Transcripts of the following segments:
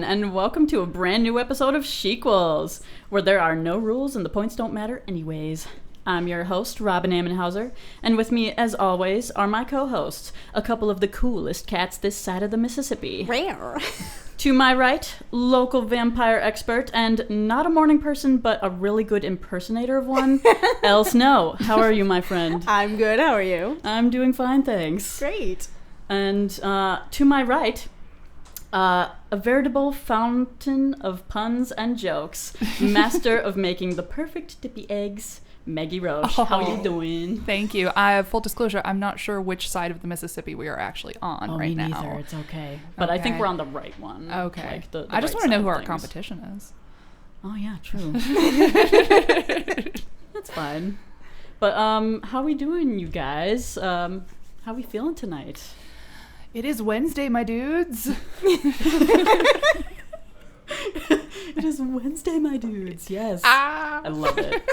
and welcome to a brand new episode of SHEQUELS, where there are no rules and the points don't matter anyways. I'm your host, Robin Ammenhauser, and with me, as always, are my co-hosts, a couple of the coolest cats this side of the Mississippi. Rare. To my right, local vampire expert, and not a morning person, but a really good impersonator of one, El Snow. How are you, my friend? I'm good. How are you? I'm doing fine, thanks. Great. And to my right, a veritable fountain of puns and jokes, master of making the perfect dippy eggs, Maggie Roche. How are you doing? Thank you. I have full disclosure, I'm not sure which side of the Mississippi we are actually on right now. Me neither. It's okay. But I think we're on the right one. Okay. Like the I just right want to know side who of our things. competition is. Oh, yeah, true. That's fine. But how we doing, you guys? How we feeling tonight? It is Wednesday, my dudes. It is Wednesday, my dudes. Yes. Ah. I love it.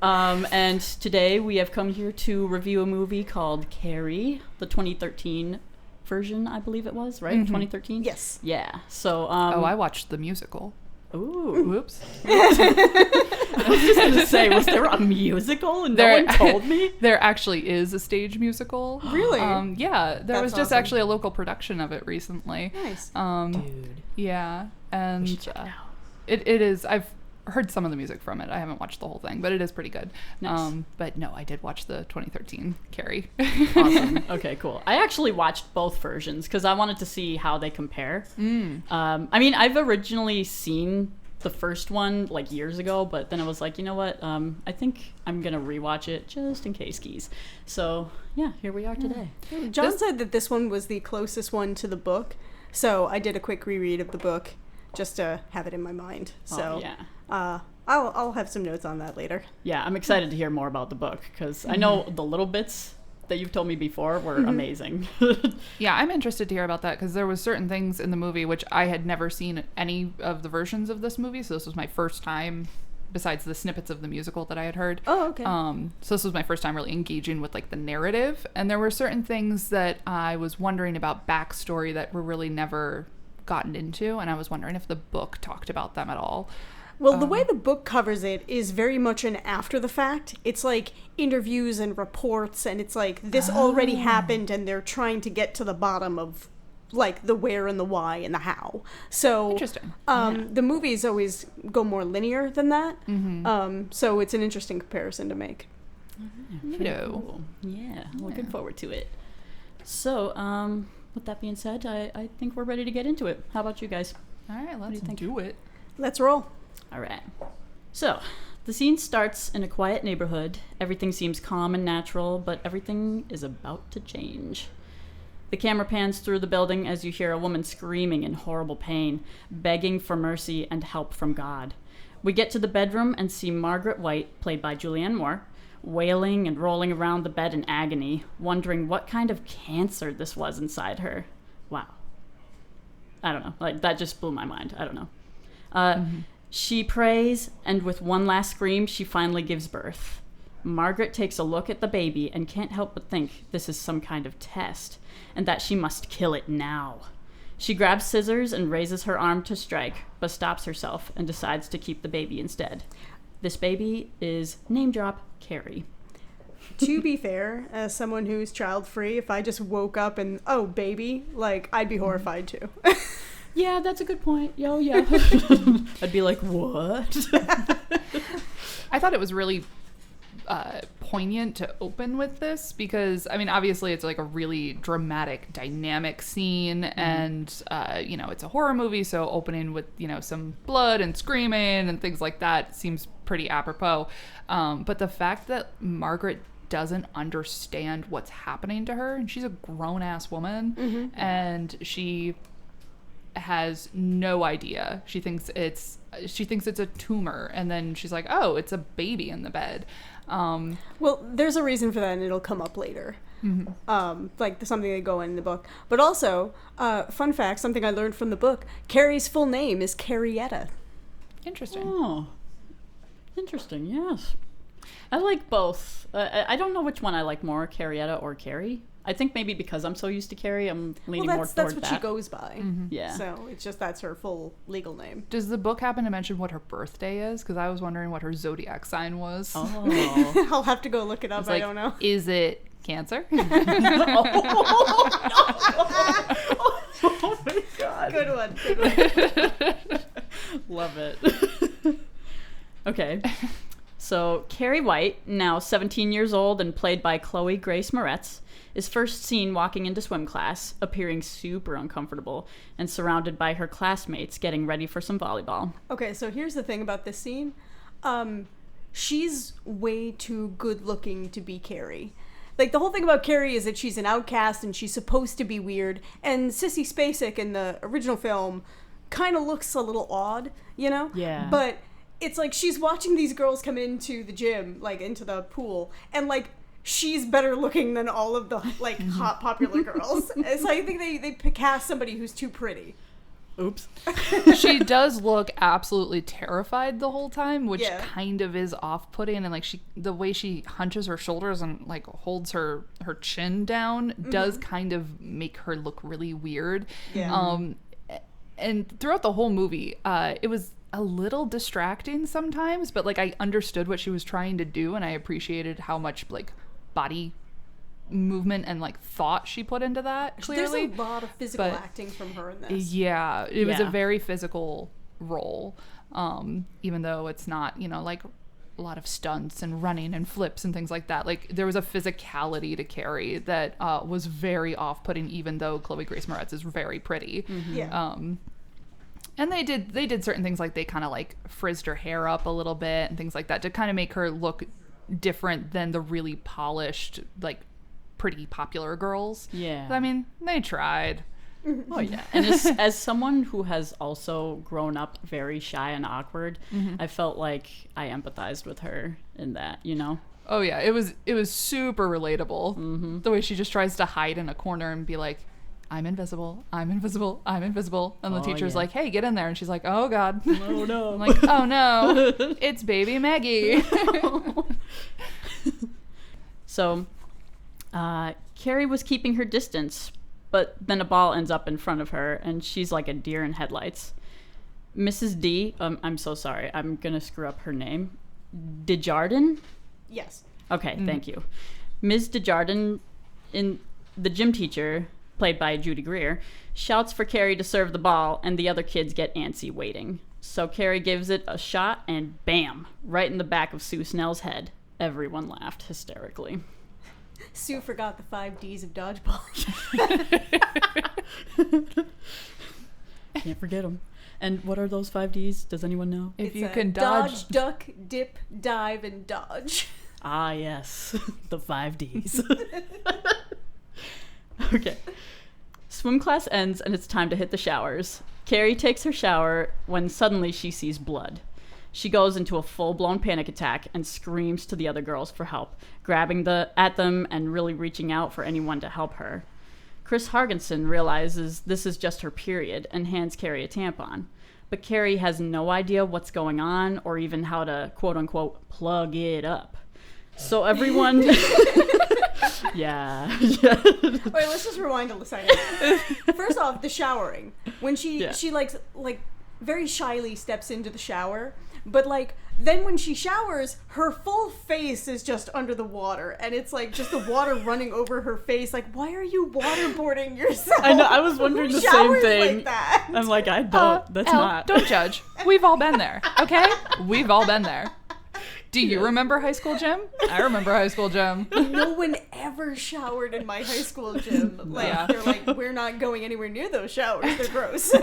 And today we have come here to review a movie called Carrie, the 2013 version, I believe it was, right? 2013? Yes. Yeah. So, I watched the musical. Ooh. Whoops. I was just going to say, was there a musical and no one told me? There actually is a stage musical. Really? Yeah. There That's was just awesome. actually a local production of it recently. Nice. Dude. Yeah. And We should check it out. it is, I've heard some of the music from it. I haven't watched the whole thing, but it is pretty good. Nice. But no, I did watch the 2013 Carrie. Awesome. Okay, cool. I actually watched both versions because I wanted to see how they compare. I mean, I've originally seen the first one like years ago, but then I was like, you know what? I think I'm gonna rewatch it just in case keys. So yeah, here we are today. John said that this one was the closest one to the book, so I did a quick reread of the book just to have it in my mind. So yeah. I'll have some notes on that later. Yeah, I'm excited to hear more about the book because I know the little bits that you've told me before were amazing. Yeah, I'm interested to hear about that because there was certain things in the movie which I had never seen any of the versions of this movie, so this was my first time, besides the snippets of the musical that I had heard. Oh, okay. So this was my first time really engaging with like the narrative, and there were certain things that I was wondering about backstory that were really never gotten into, and I was wondering if the book talked about them at all. Well, the way the book covers it is very much an after the fact. It's like interviews and reports, and it's like this already happened, and they're trying to get to the bottom of like the where and the why and the how. So Interesting. The movies always go more linear than that. So it's an interesting comparison to make. Cool. Yeah, looking forward to it. So, with that being said, I think we're ready to get into it. How about you guys? All right, do let's you think? do it. Let's roll. All right. So, the scene starts in a quiet neighborhood. Everything seems calm and natural, but everything is about to change. The camera pans through the building as you hear a woman screaming in horrible pain, begging for mercy and help from God. We get to the bedroom and see Margaret White, played by Julianne Moore, wailing and rolling around the bed in agony, wondering what kind of cancer this was inside her. Wow. I don't know. Like, that just blew my mind. I don't know. She prays, and with one last scream, she finally gives birth. Margaret takes a look at the baby and can't help but think this is some kind of test, and that she must kill it now. She grabs scissors and raises her arm to strike, but stops herself and decides to keep the baby instead. This baby is, name drop, Carrie. To be fair, as someone who's child-free, if I just woke up and, oh, baby, like, I'd be horrified too. Yeah, that's a good point. Yo, yeah. I'd be like, what? I thought it was really poignant to open with this because, I mean, obviously it's like a really dramatic, dynamic scene, and, you know, it's a horror movie, so opening with, you know, some blood and screaming and things like that seems pretty apropos. But the fact that Margaret doesn't understand what's happening to her, and she's a grown-ass woman, and she has no idea. She thinks it's a tumor, and then she's like, oh, it's a baby in the bed. Well, there's a reason for that, and it'll come up later. Like something they go in the book. But also, fun fact, something I learned from the book, Carrie's full name is Carrietta. Interesting. Oh, interesting, yes. I like both. I don't know which one I like more, Carrietta or Carrie. I think maybe because I'm so used to Carrie, I'm leaning more toward that's what that. she goes by. Yeah. So it's just that's her full legal name. Does the book happen to mention what her birthday is? Because I was wondering what her zodiac sign was. Oh. I'll have to go look it up. I don't know. Is it Cancer? Oh my god. Good one. Love it. Okay. So, Carrie White, now 17 years old and played by Chloe Grace Moretz, is first seen walking into swim class, appearing super uncomfortable and surrounded by her classmates getting ready for some volleyball. Okay, so here's the thing about this scene. She's way too good looking to be Carrie. Like, the whole thing about Carrie is that she's an outcast and she's supposed to be weird. And Sissy Spacek in the original film kind of looks a little odd, you know? Yeah. But it's like she's watching these girls come into the gym, like, into the pool, and, like, she's better looking than all of the, like, hot popular girls. So I think they cast somebody who's too pretty. Oops. She does look absolutely terrified the whole time, which kind of is off-putting, and like the way she hunches her shoulders and like holds her chin down does kind of make her look really weird. Yeah. And throughout the whole movie, it was a little distracting sometimes, but like I understood what she was trying to do, and I appreciated how much like body movement and like thought she put into that. Clearly, there's a lot of physical acting from her in this. Yeah, it was a very physical role, even though it's not, you know, like a lot of stunts and running and flips and things like that. Like there was a physicality to Carrie that was very off-putting, even though Chloe Grace Moretz is very pretty. Yeah. And they did certain things, like they kind of like frizzed her hair up a little bit and things like that to kind of make her look different than the really polished, like pretty popular girls. Yeah. I mean, they tried. Oh yeah. And as someone who has also grown up very shy and awkward, I felt like I empathized with her in that, you know? Oh yeah, it was super relatable. The way she just tries to hide in a corner and be like, I'm invisible, I'm invisible, I'm invisible. And the teacher's like, hey, get in there. And she's like, oh God. Oh no. I'm like, oh no, it's baby Maggie. So, Carrie was keeping her distance, but then a ball ends up in front of her, and she's like a deer in headlights. Mrs. D, I'm so sorry, I'm gonna screw up her name. Desjardins? Yes. Okay, thank you. Ms. Desjardins, in the gym teacher, played by Judy Greer, shouts for Carrie to serve the ball, and the other kids get antsy waiting. So Carrie gives it a shot, and bam, right in the back of Sue Snell's head. Everyone laughed hysterically. Sue forgot the 5 Ds of dodgeball. Can't forget them. And what are those 5 Ds? Does anyone know? If It's you a can dodge, duck, dip, dive, and dodge. Ah, yes. The 5 Ds. Okay. Swim class ends and it's time to hit the showers. Carrie takes her shower when suddenly she sees blood. She goes into a full-blown panic attack and screams to the other girls for help, grabbing at them and really reaching out for anyone to help her. Chris Hargensen realizes this is just her period and hands Carrie a tampon. But Carrie has no idea what's going on or even how to, quote-unquote, plug it up. So everyone... Yeah. Wait, let's just rewind a second. First off, the showering. When she like very shyly steps into the shower, but like then when she showers, her full face is just under the water, and it's like just the water running over her face. Like, why are you waterboarding yourself? I know. I was wondering Who the same showers thing. like that? I'm like, I don't. That's Elle, not. Don't judge. We've all been there, okay? We've all been there. Do you remember high school gym? I remember high school gym. No one ever showered in my high school gym. Like they're like, we're not going anywhere near those showers. They're gross.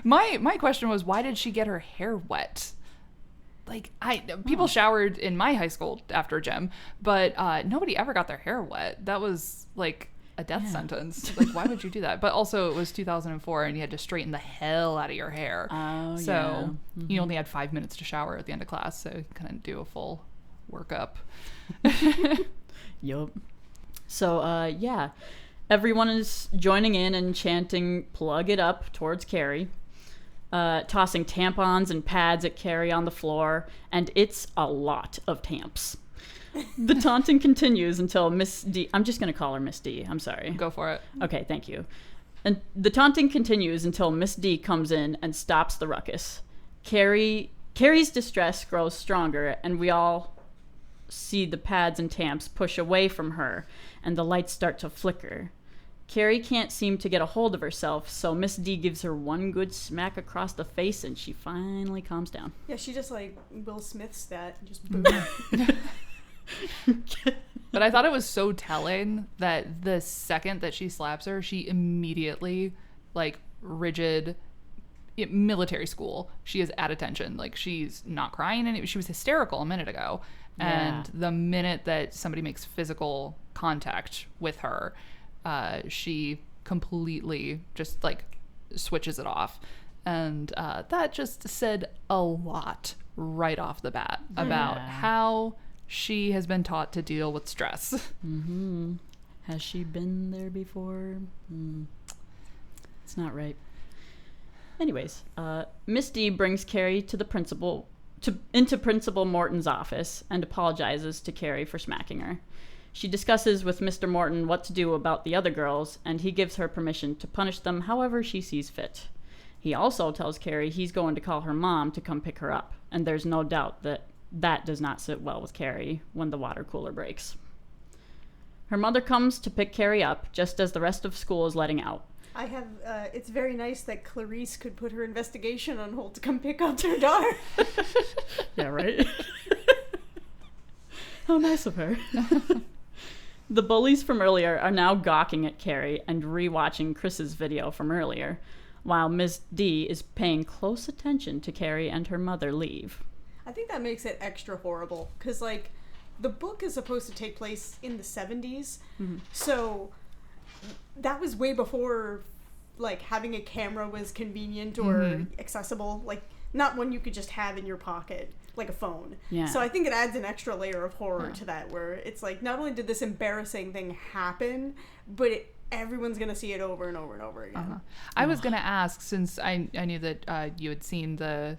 My question was, why did she get her hair wet? Like people showered in my high school after gym, but nobody ever got their hair wet. That was like a death sentence. Like, why would you do that? But also, it was 2004, and you had to straighten the hell out of your hair. Oh, so you only had 5 minutes to shower at the end of class, so you couldn't do a full workup. Yup. So, everyone is joining in and chanting "Plug it up" towards Carrie, tossing tampons and pads at Carrie on the floor, and it's a lot of tamps. The taunting continues until Miss D... I'm just going to call her Miss D. I'm sorry. Go for it. Okay, thank you. And the taunting continues until Miss D comes in and stops the ruckus. Carrie's distress grows stronger, and we all see the pads and tamps push away from her, and the lights start to flicker. Carrie can't seem to get a hold of herself, so Miss D gives her one good smack across the face, and she finally calms down. Yeah, she just like Will Smith's that. Just boom. But I thought it was so telling that the second that she slaps her, she immediately, like, rigid military school. She is at attention. Like, she's not crying. And she was hysterical a minute ago. Yeah. And the minute that somebody makes physical contact with her, she completely just, like, switches it off. And that just said a lot right off the bat about how she has been taught to deal with stress. Mm-hmm. Has she been there before? It's not right. Anyways, Miss D brings Carrie to the into Principal Morton's office and apologizes to Carrie for smacking her. She discusses with Mr. Morton what to do about the other girls, and he gives her permission to punish them however she sees fit. He also tells Carrie he's going to call her mom to come pick her up, and there's no doubt that does not sit well with Carrie when the water cooler breaks. Her mother comes to pick Carrie up just as the rest of school is letting out. I have, it's very nice that Clarice could put her investigation on hold to come pick up her daughter. Yeah, right? How nice of her. The bullies from earlier are now gawking at Carrie and rewatching Chris's video from earlier, while Miss D is paying close attention to Carrie and her mother leave. I think that makes it extra horrible, because, like, the book is supposed to take place in the 70s, so that was way before, like, having a camera was convenient or accessible, like, not one you could just have in your pocket, like a phone. Yeah. So I think it adds an extra layer of horror to that, where it's like, not only did this embarrassing thing happen, but everyone's going to see it over and over and over again. I was going to ask, since I knew that you had seen the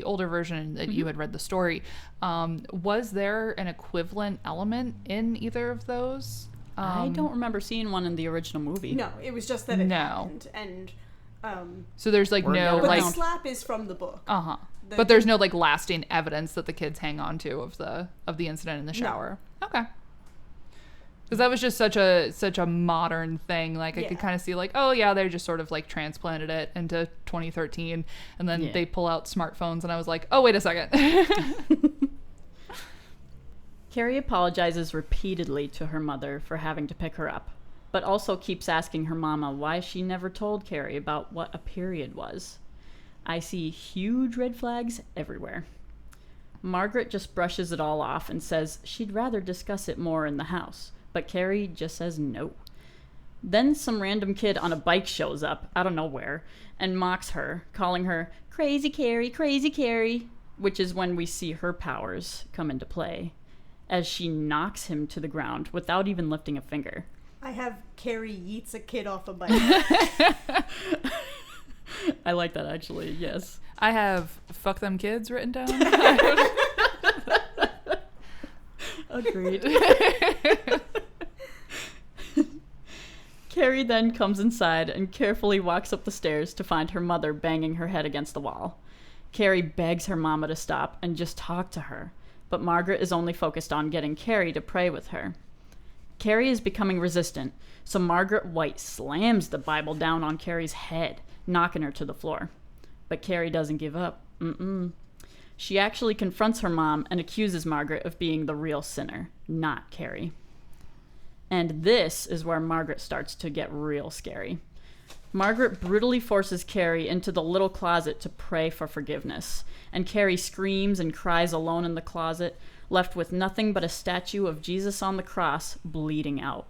older version, that you had read the story, was there an equivalent element in either of those? I don't remember seeing one in the original movie. No, it was just that it happened, and so there's like no but like the slap is from the book. But there's no like lasting evidence that the kids hang on to of the incident in the shower. No. Okay. Because that was just such a modern thing. Like I could kind of see like, oh yeah, they just sort of like transplanted it into 2013, and then they pull out smartphones, and I was like, oh wait a second. Carrie apologizes repeatedly to her mother for having to pick her up, but also keeps asking her mama why she never told Carrie about what a period was. I see huge red flags everywhere. Margaret just brushes it all off and says she'd rather discuss it more in the house, but Carrie just says no. Then some random kid on a bike shows up out of nowhere and mocks her, calling her Crazy Carrie, which is when we see her powers come into play, as she knocks him to the ground without even lifting a finger. I have Carrie yeets a kid off a bike. I like that, actually, yes. I have fuck them kids written down. Agreed. Carrie then comes inside and carefully walks up the stairs to find her mother banging her head against the wall. Carrie begs her mama to stop and just talk to her, but Margaret is only focused on getting Carrie to pray with her. Carrie is becoming resistant, so Margaret White slams the Bible down on Carrie's head, knocking her to the floor. But Carrie doesn't give up. She actually confronts her mom and accuses Margaret of being the real sinner, not Carrie. And this is where Margaret starts to get real scary. Margaret brutally forces Carrie into the little closet to pray for forgiveness, and Carrie screams and cries alone in the closet, left with nothing but a statue of Jesus on the cross bleeding out.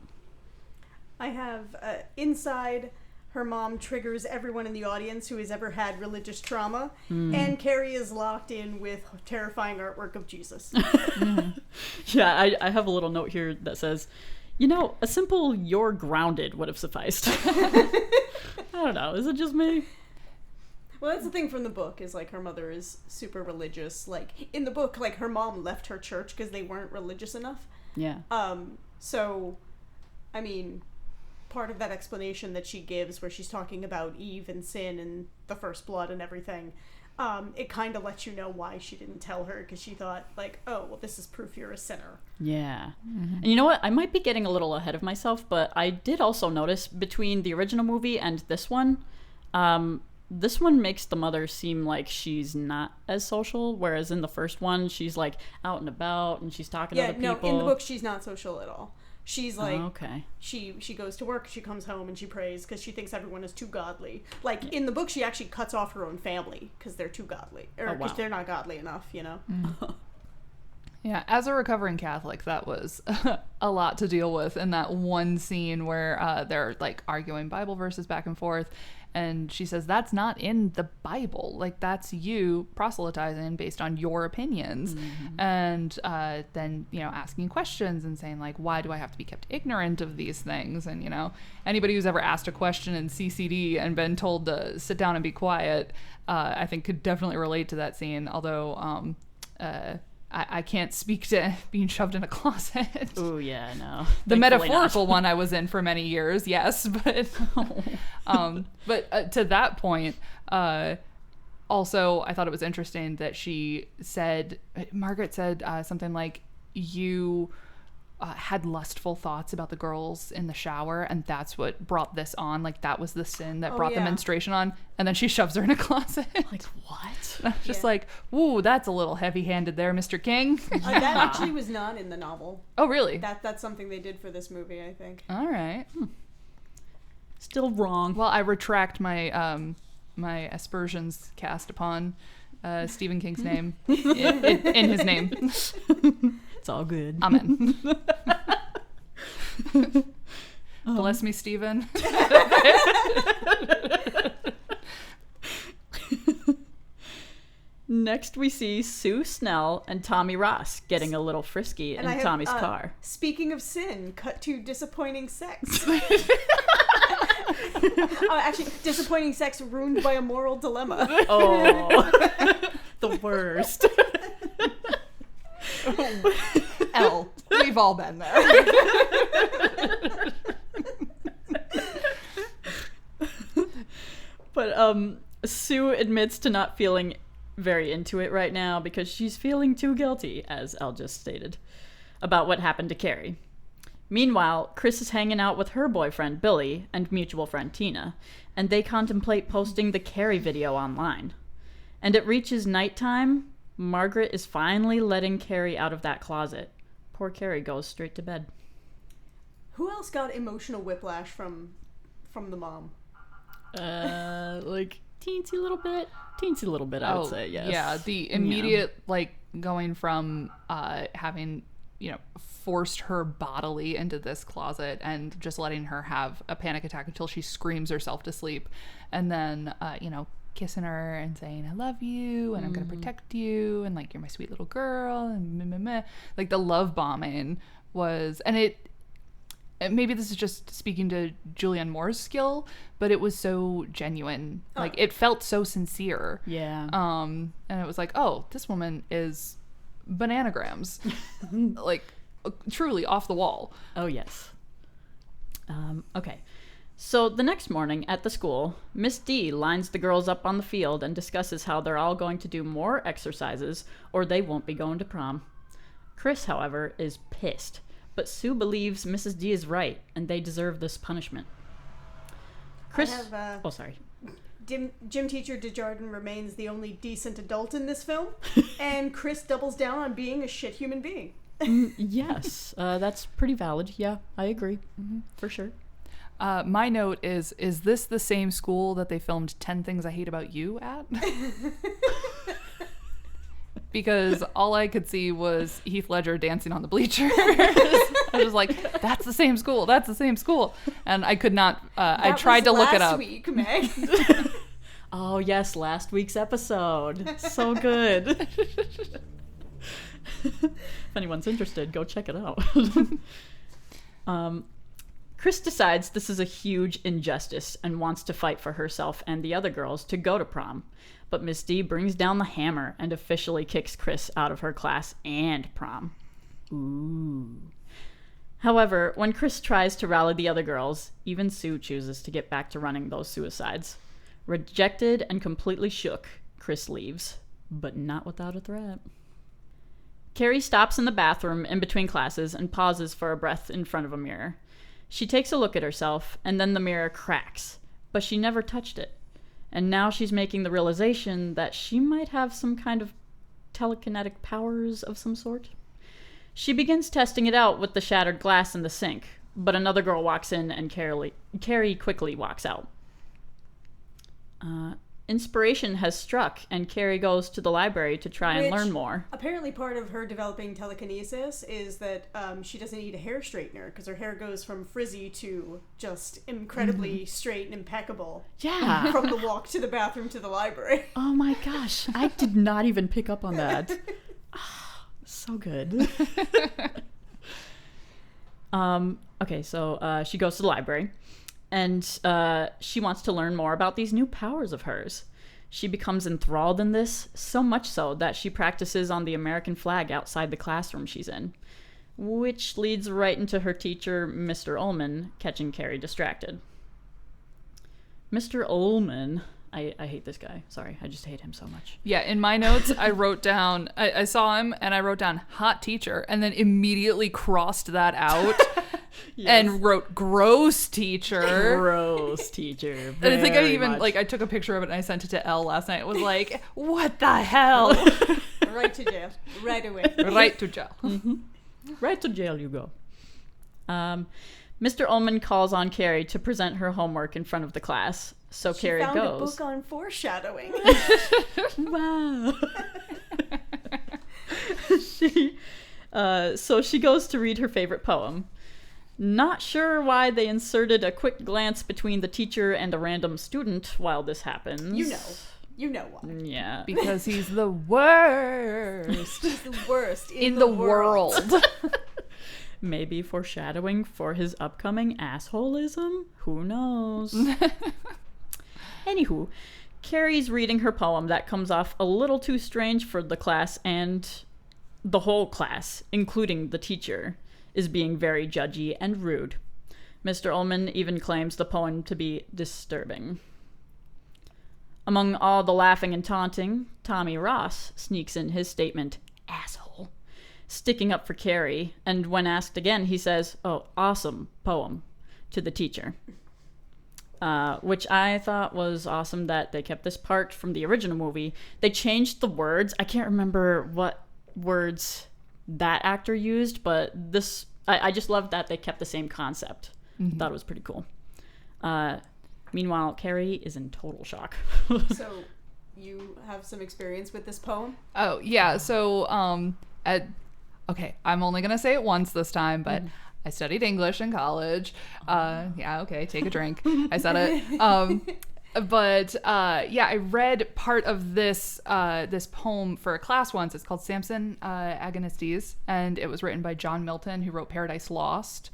I have inside, her mom triggers everyone in the audience who has ever had religious trauma, and Carrie is locked in with terrifying artwork of Jesus. Yeah, I have a little note here that says, you know, a simple "you're grounded" would have sufficed. I don't know, is it just me? Well, that's the thing from the book, is, like, her mother is super religious. Like, in the book, like, her mom left her church because they weren't religious enough. Yeah. So, I mean, part of that explanation that she gives, where she's talking about Eve and sin and the first blood and everything, it kind of lets you know why she didn't tell her, because she thought, like, oh, well, this is proof you're a sinner. Yeah. And you know what? I might be getting a little ahead of myself, but I did also notice between the original movie and this one makes the mother seem like she's not as social, whereas in the first one, she's, like, out and about, and she's talking to other people. Yeah, no, in the book, she's not social at all. She's, like, okay. She goes to work, she comes home, and she prays, because she thinks everyone is too godly. Like, in the book, she actually cuts off her own family, because they're too godly. Or because they're not godly enough, you know? Yeah, as a recovering Catholic, that was a lot to deal with in that one scene where they're, like, arguing Bible verses back and forth, and she says, that's not in the Bible. Like, that's you proselytizing based on your opinions. And then, you know, asking questions and saying, like, why do I have to be kept ignorant of these things? And, you know, anybody who's ever asked a question in CCD and been told to sit down and be quiet, I think could definitely relate to that scene, although I can't speak to being shoved in a closet. Oh yeah, no. The metaphorical one I was in for many years, yes, but to that point, also I thought it was interesting that Margaret said something like, you had lustful thoughts about the girls in the shower, and that's what brought this on. Like, that was the sin that brought the menstruation on. And then she shoves her in a closet. Like, what? I was just like, woo, that's a little heavy-handed there, Mr. King. That actually was not in the novel. Oh, really? That's something they did for this movie, I think. All right. Still wrong. Well, I retract my my aspersions cast upon Stephen King's name in his name. It's all good. Amen. Bless me, Stephen. Next, we see Sue Snell and Tommy Ross getting a little frisky in Tommy's car. Speaking of sin, cut to disappointing sex. Actually, disappointing sex ruined by a moral dilemma. Oh, the worst. L. We've all been there. But Sue admits to not feeling very into it right now because she's feeling too guilty, as Al just stated, about what happened to Carrie. Meanwhile, Chris is hanging out with her boyfriend, Billy, and mutual friend, Tina, and they contemplate posting the Carrie video online. And it reaches nighttime. Margaret is finally letting Carrie out of that closet. Poor Carrie goes straight to bed. Who else got emotional whiplash from the mom? Like teensy little bit, I would say, yes. Yeah, the immediate going from having, forced her bodily into this closet and just letting her have a panic attack until she screams herself to sleep, and then kissing her and saying I love you and I'm gonna protect you and you're my sweet little girl and meh, meh, meh. Like the love bombing was, and maybe this is just speaking to Julianne Moore's skill, but it was so genuine. Like it felt so sincere. Yeah. And it was like, oh, this woman is bananagrams. Truly off the wall. Oh yes. Okay. So the next morning at the school, Miss D lines the girls up on the field and discusses how they're all going to do more exercises or they won't be going to prom. Chris, however, is pissed, but Sue believes Mrs. D is right and they deserve this punishment. Chris... sorry. Gym teacher Desjardins remains the only decent adult in this film, and Chris doubles down on being a shit human being. Yes, that's pretty valid. Yeah, I agree. For sure. My note is this the same school that they filmed 10 Things I Hate About You at? Because all I could see was Heath Ledger dancing on the bleachers. I was like, that's the same school. And I could not, I tried to look it up. Last week, Meg. Oh, yes, last week's episode. So good. If anyone's interested, go check it out. Chris decides this is a huge injustice and wants to fight for herself and the other girls to go to prom. But Miss D brings down the hammer and officially kicks Chris out of her class and prom. Ooh. However, when Chris tries to rally the other girls, even Sue chooses to get back to running those suicides. Rejected and completely shook, Chris leaves, but not without a threat. Carrie stops in the bathroom in between classes and pauses for a breath in front of a mirror. She takes a look at herself, and then the mirror cracks, but she never touched it. And now she's making the realization that she might have some kind of telekinetic powers of some sort. She begins testing it out with the shattered glass in the sink, but another girl walks in and Carrie quickly walks out. Inspiration has struck, and Carrie goes to the library to try and learn more. Apparently part of her developing telekinesis is that she doesn't need a hair straightener because her hair goes from frizzy to just incredibly straight and impeccable. Yeah. From the walk to the bathroom to the library. Oh my gosh, I did not even pick up on that. So good. Okay, so she goes to the library. And she wants to learn more about these new powers of hers. She becomes enthralled in this, so much so that she practices on the American flag outside the classroom she's in, which leads right into her teacher, Mr. Ullman, catching Carrie distracted. Mr. Ullman, I hate this guy. Sorry, I just hate him so much. Yeah, in my notes, I wrote down, I saw him and I wrote down hot teacher and then immediately crossed that out. Yes. And wrote gross teacher. Gross teacher. And I think I even, I took a picture of it and I sent it to Elle last night. It was like, what the hell? Right to jail. Right away. Right to jail. Mm-hmm. Right to jail you go. Mr. Ullman calls on Carrie to present her homework in front of the class. So Carrie goes. She found a book on foreshadowing. Wow. So she goes to read her favorite poem. Not sure why they inserted a quick glance between the teacher and a random student while this happens. You know why. Yeah. Because he's the worst. He's the worst in the world. Maybe foreshadowing for his upcoming assholism? Who knows? Anywho, Carrie's reading her poem that comes off a little too strange for the class, and the whole class, including the teacher, is being very judgy and rude. Mr. Ullman even claims the poem to be disturbing. Among all the laughing and taunting, Tommy Ross sneaks in his statement, asshole, sticking up for Carrie, and when asked again, he says, oh, awesome poem, to the teacher. Which I thought was awesome that they kept this part from the original movie. They changed the words. I can't remember what words that actor used, but this I just loved that they kept the same concept. Mm-hmm. Thought it was pretty cool. Meanwhile, Carrie is in total shock. So you have some experience with this poem? Oh yeah, so okay, I'm only gonna say it once this time, but I studied English in college. Yeah, okay, take a drink. I said it. But I read part of this this poem for a class once. It's called Samson Agonistes, and it was written by John Milton, who wrote Paradise Lost.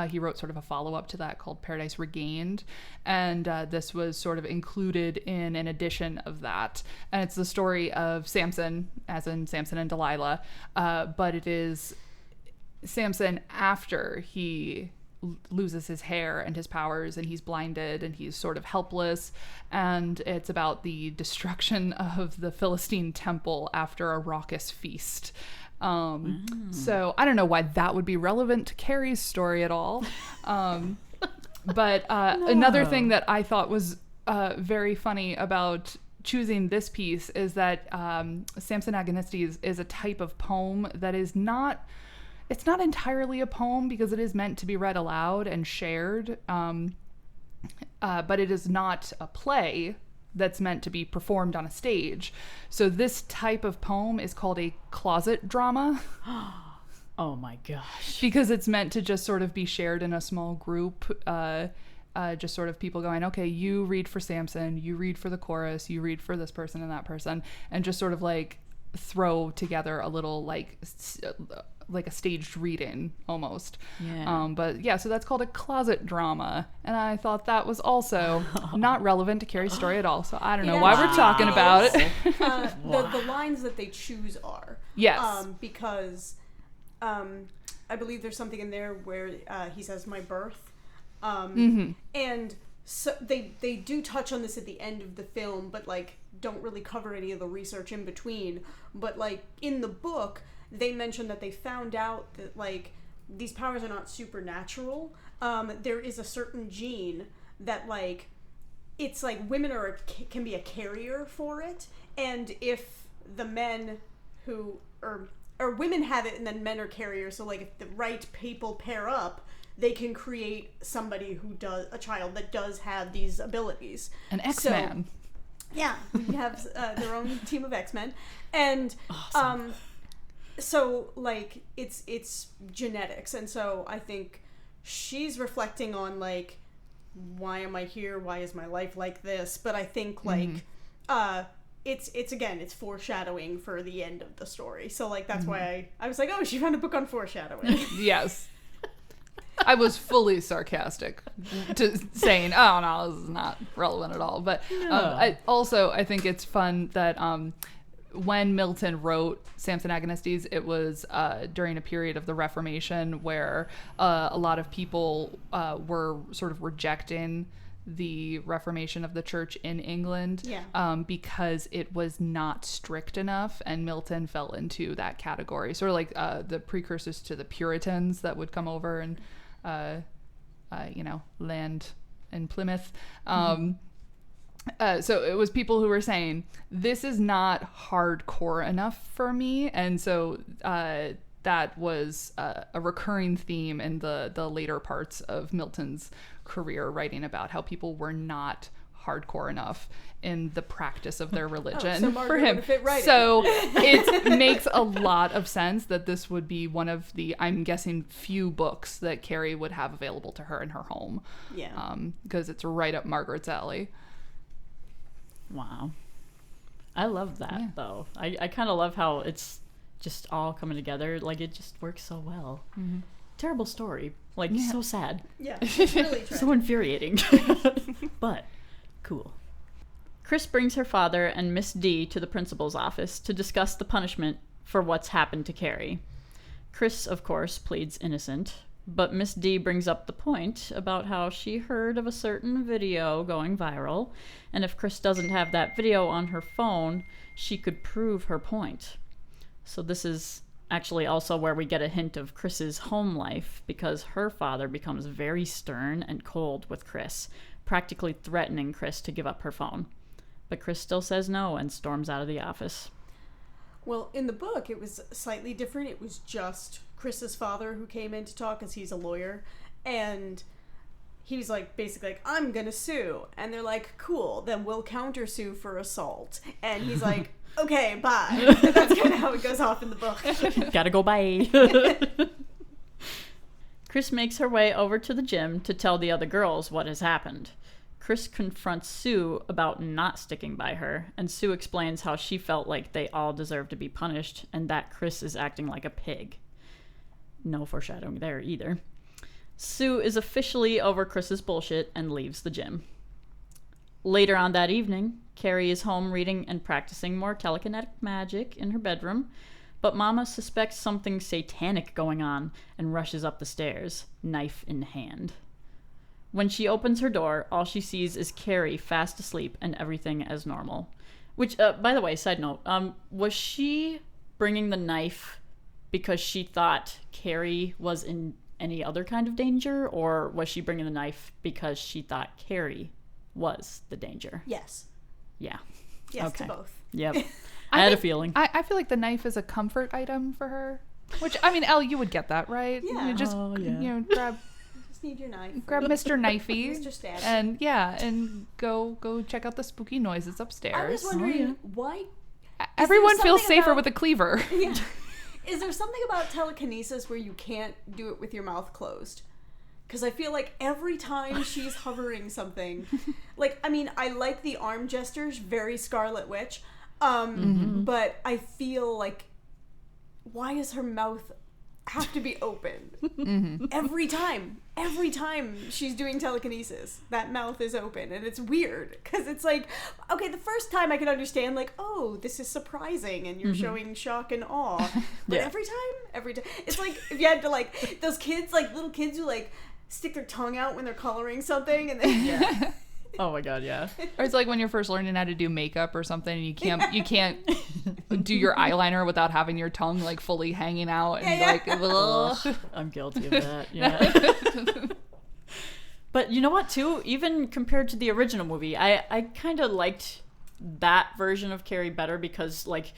He wrote sort of a follow-up to that called Paradise Regained, and this was sort of included in an edition of that. And it's the story of Samson, as in Samson and Delilah, but it is Samson after he loses his hair and his powers, and he's blinded and he's sort of helpless, and it's about the destruction of the Philistine temple after a raucous feast. So I don't know why that would be relevant to Carrie's story at all. But another thing that I thought was very funny about choosing this piece is that Samson Agonistes is a type of poem that is not, it's not entirely a poem because it is meant to be read aloud and shared, but it is not a play that's meant to be performed on a stage. So this type of poem is called a closet drama. Oh my gosh. Because it's meant to just sort of be shared in a small group, just sort of people going, okay, you read for Samson, you read for the chorus, you read for this person and that person, and just sort of like throw together a little like a staged reading almost. Yeah. But yeah, so that's called a closet drama, and I thought that was also not relevant to Carrie's story at all. So I don't know why we're talking about it. The lines that they choose are because I believe there's something in there where he says my birth, and so they do touch on this at the end of the film, but like don't really cover any of the research in between. But like in the book, they mention that they found out that like these powers are not supernatural. There is a certain gene that like it's like women can be a carrier for it, and if the men who or women have it and then men are carriers, so like if the right people pair up, they can create somebody a child that does have these abilities. An X-Man. So, yeah, we have their own team of X-Men, and awesome. So like it's genetics, and so I think she's reflecting on like, why am I here? Why is my life like this? But I think like it's foreshadowing for the end of the story. So like that's why I was like, oh, she found a book on foreshadowing. Yes. I was fully sarcastic to saying, oh no, this is not relevant at all. But I think it's fun that when Milton wrote Samson Agonistes, it was during a period of the Reformation where a lot of people were sort of rejecting the Reformation of the church in England because it was not strict enough, and Milton fell into that category, sort of like the precursors to the Puritans that would come over and land in Plymouth. So it was people who were saying, this is not hardcore enough for me. And so that was a recurring theme in the later parts of Milton's career, writing about how people were not hardcore enough in the practice of their religion so for him. So it makes a lot of sense that this would be one of the, I'm guessing, few books that Carrie would have available to her in her home. Yeah. Because it's right up Margaret's alley. Wow. I love that, though. I kind of love how it's just all coming together. Like, it just works so well. Mm-hmm. Terrible story. Like, so sad. Yeah, it's really tragic. So infuriating. But cool. Chris brings her father and Miss D to the principal's office to discuss the punishment for what's happened to Carrie. Chris, of course, pleads innocent, but Miss D brings up the point about how she heard of a certain video going viral, and if Chris doesn't have that video on her phone, she could prove her point. So this is actually also where we get a hint of Chris's home life, because her father becomes very stern and cold with Chris, practically threatening Chris to give up her phone. But Chris still says no and storms out of the office. Well, in the book, it was slightly different. It was just Chris's father who came in to talk, because he's a lawyer, and he was like, basically like, I'm gonna sue. And they're like, cool, then we'll countersue for assault. And he's like, okay, bye. That's kind of how it goes off in the book. Gotta go bye. Chris makes her way over to the gym to tell the other girls what has happened. Chris confronts Sue about not sticking by her, and Sue explains how she felt like they all deserve to be punished, and that Chris is acting like a pig. No foreshadowing there either. Sue is officially over Chris's bullshit and leaves the gym. Later on that evening, Carrie is home reading and practicing more telekinetic magic in her bedroom, but Mama suspects something satanic going on and rushes up the stairs, knife in hand. When she opens her door, all she sees is Carrie fast asleep and everything as normal. Which, by the way, side note, was she bringing the knife because she thought Carrie was in any other kind of danger, or was she bringing the knife because she thought Carrie was the danger? Yes. Yeah. Yes, okay. to both. Yep. I had a feeling. I feel like the knife is a comfort item for her. Which, I mean, Elle, you would get that, right? Yeah. You just, grab... Need your knife. Grab Mr. Knifey. Mr. Stab. And go check out the spooky noises upstairs. I was wondering why everyone feels safer with a cleaver. Yeah. Is there something about telekinesis where you can't do it with your mouth closed? Because I feel like every time she's hovering something, like, I mean, I like the arm gestures, very Scarlet Witch. But I feel like, why does her mouth have to be open? Every time she's doing telekinesis, that mouth is open, and it's weird because it's like, okay, the first time I can understand, like, oh, this is surprising, and you're showing shock and awe, but every time, it's like if you had to, like, those kids, like little kids who like stick their tongue out when they're coloring something, and then Oh my god, yeah. Or it's like when you're first learning how to do makeup or something, and you can't do your eyeliner without having your tongue like fully hanging out, and like, ugh. I'm guilty of that. Yeah. But you know what, too? Even compared to the original movie, I kind of liked that version of Carrie better because, like,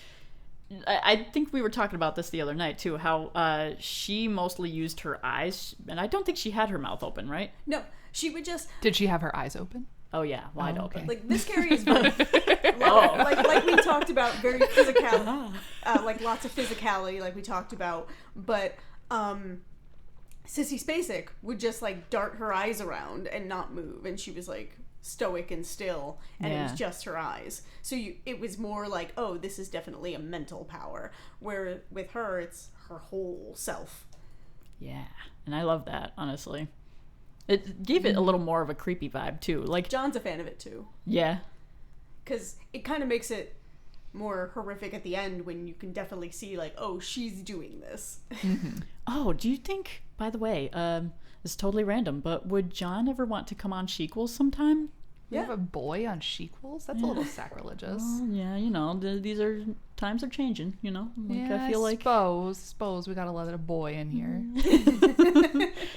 I think we were talking about this the other night too. How she mostly used her eyes, and I don't think she had her mouth open, right? no, she would just Did she have her eyes open? Oh yeah, wide open. like this Carrie is very like we talked about, very physical, like lots of physicality, like we talked about. But Sissy Spacek would just like dart her eyes around and not move, and she was like stoic and still, and it was just her eyes. So it was more like, oh, this is definitely a mental power. Where with her, it's her whole self. Yeah, and I love that, honestly. It gave it a little more of a creepy vibe too. Like, John's a fan of it too, yeah, because it kind of makes it more horrific at the end when you can definitely see, like, oh, she's doing this. Oh, do you think, by the way, it's totally random, but would John ever want to come on SHEQUELS sometime? You have a boy on SHEQUELS? That's a little sacrilegious. Well, yeah, you know, times are changing, you know? Like, Yeah, I feel like suppose we gotta let a boy in here.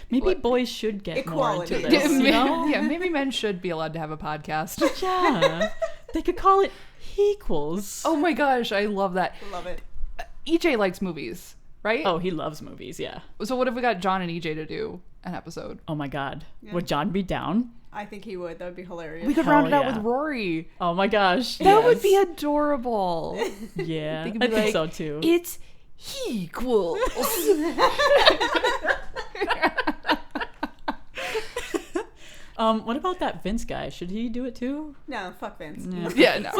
maybe boys should get Equality. more into this, you know? Yeah, maybe men should be allowed to have a podcast. Yeah. They could call it Equals. Oh my gosh, I love that. Love it. EJ likes movies, right? Oh, he loves movies, yeah. So what if we got John and EJ to do an episode? Oh my god. Yeah. Would John be down? I think he would. That would be hilarious. We could Hell round it out yeah. with Rory. Oh my gosh. That would be adorable. Yeah, They I could be think like, so too. It's equals. What about that Vince guy? Should he do it too? No, fuck Vince. Yeah, no.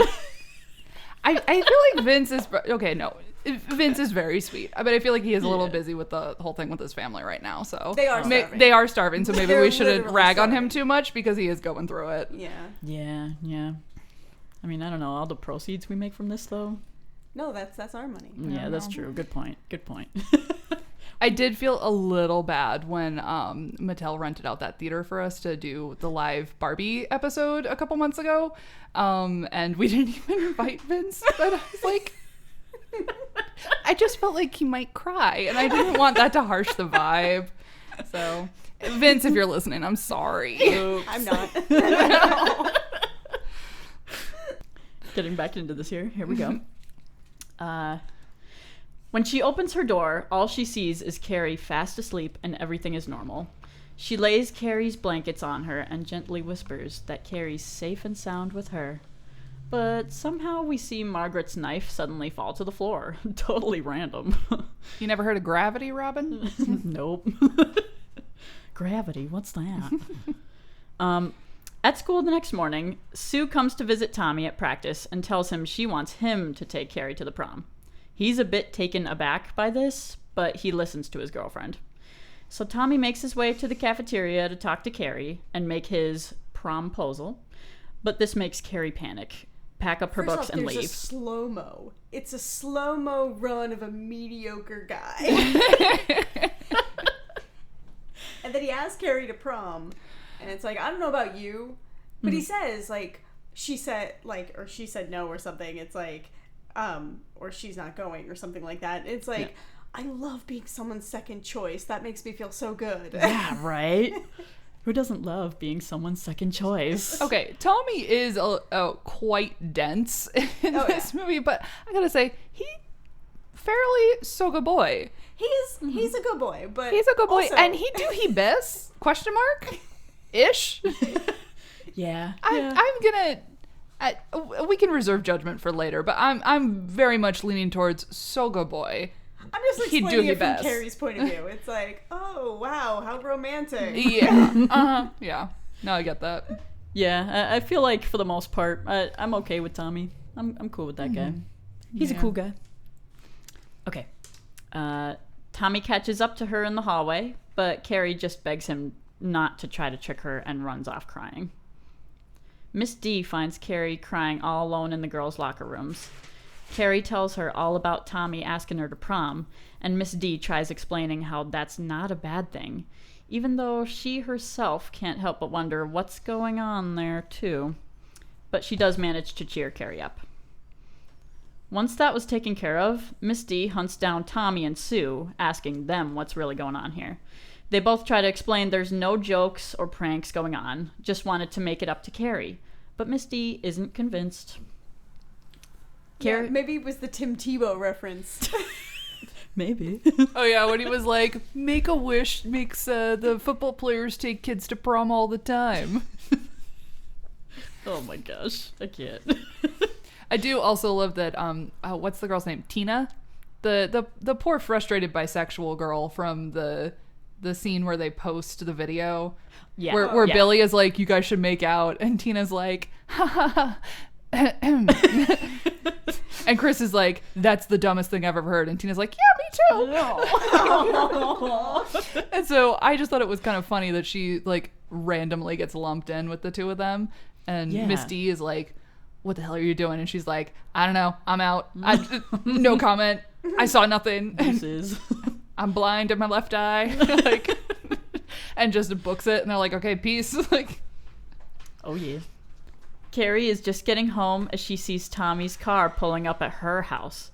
I feel like Vince is okay. No, Vince is very sweet, but I feel like he is a little busy with the whole thing with his family right now. So They are starving. They are starving. So maybe They're we shouldn't literally rag on him starving. too much because he is going through it. Yeah. Yeah. I mean, I don't know. All the proceeds we make from this, though. No, that's our money. Yeah, that's true. Good point. I did feel a little bad when Mattel rented out that theater for us to do the live Barbie episode a couple months ago, and we didn't even invite Vince. But I was like, I just felt like he might cry, and I didn't want that to harsh the vibe. So, Vince, if you're listening, I'm sorry. Oops. I'm not. Getting back into this here. Here we go. When she opens her door, all she sees is Carrie fast asleep and everything is normal. She lays Carrie's blankets on her and gently whispers that Carrie's safe and sound with her. But somehow we see Margaret's knife suddenly fall to the floor. Totally random. You never heard of gravity, Robin? Nope. Gravity, what's that? At school the next morning, Sue comes to visit Tommy at practice and tells him she wants him to take Carrie to the prom. He's a bit taken aback by this, but he listens to his girlfriend. So Tommy makes his way to the cafeteria to talk to Carrie and make his promposal, but this makes Carrie panic, pack up her First books, off, and there's leave. a slow-mo. It's a slow-mo run of a mediocre guy. And then he asks Carrie to prom, and it's like, I don't know about you, but he says, like, she said no or something. It's like, or she's not going or something like that. It's like, I love being someone's second choice. That makes me feel so good. Yeah, right? Who doesn't love being someone's second choice? Okay, Tommy is quite dense in this movie, but I gotta say, he fairly so good boy. He's a good boy, but He's a good boy, also- and he do he best? Question mark? Ish. Yeah. I'm gonna. We can reserve judgment for later, but I'm very much leaning towards so good boy. I'm just He'd do explaining his it from best. Carrie's point of view. It's like, oh wow, how romantic. Yeah. Yeah. No, I get that. Yeah, I feel like for the most part, I'm okay with Tommy. I'm cool with that guy. He's a Yeah. cool guy. Okay. Tommy catches up to her in the hallway, but Carrie just begs him not to try to trick her and runs off crying. Miss D finds Carrie crying all alone in the girls' locker rooms. Carrie tells her all about Tommy asking her to prom, and Miss D tries explaining how that's not a bad thing, even though she herself can't help but wonder what's going on there, too. But she does manage to cheer Carrie up. Once that was taken care of, Miss D hunts down Tommy and Sue, asking them what's really going on here. They both try to explain there's no jokes or pranks going on, just wanted to make it up to Carrie. But Miss D isn't convinced. Yeah, maybe it was the Tim Tebow reference. Maybe. Oh yeah, when he was like, Make-A-Wish makes the football players take kids to prom all the time. Oh my gosh, I can't. I do also love that. What's the girl's name? Tina, the poor frustrated bisexual girl from the scene where they post the video. Yeah. Where Yeah. Billy is like, you guys should make out, and Tina's like, ha ha ha. And Chris is like, that's the dumbest thing I've ever heard. And Tina's like, yeah, me too. And so I just thought it was kind of funny that she like randomly gets lumped in with the two of them. And Yeah. Miss D is like, what the hell are you doing? And she's like, I don't know. I'm out. No comment. I saw nothing. Deuces. I'm blind in my left eye. Like, and just books it. And they're like, okay, peace. Like, Oh yeah. Carrie is just getting home as she sees Tommy's car pulling up at her house.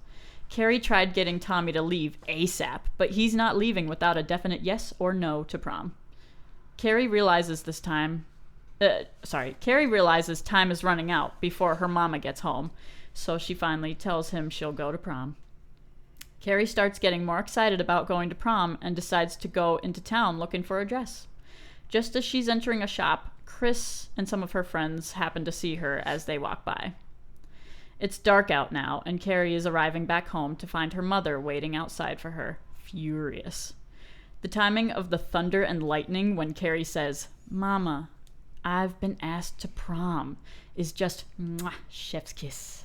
Carrie tried getting Tommy to leave ASAP, but he's not leaving without a definite yes or no to prom. Carrie realizes time is running out before her mama gets home, so she finally tells him she'll go to prom. Carrie starts getting more excited about going to prom and decides to go into town looking for a dress. Just as she's entering a shop, Chris and some of her friends happen to see her as they walk by. It's dark out now, and Carrie is arriving back home to find her mother waiting outside for her, furious. The timing of the thunder and lightning when Carrie says, "Mama, I've been asked to prom," is just mwah, chef's kiss.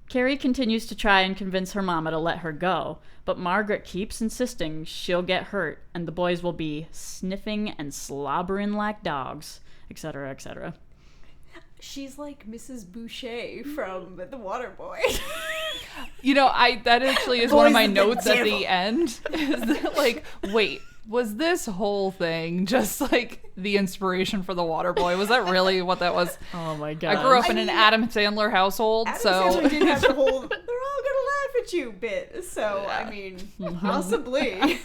Carrie continues to try and convince her mama to let her go, but Margaret keeps insisting she'll get hurt and the boys will be sniffing and slobbering like dogs, etc., etc. She's like Mrs. Boucher from The Waterboy. you know, that actually is one of Boys my of the notes at devil. the end. Is that, like, wait, was this whole thing just like the inspiration for The Waterboy? Was that really what that was? Oh my god. I grew up in an Adam Sandler household, Adam so Sandler did have the whole "they're all gonna laugh at you" bit, so I mean, possibly.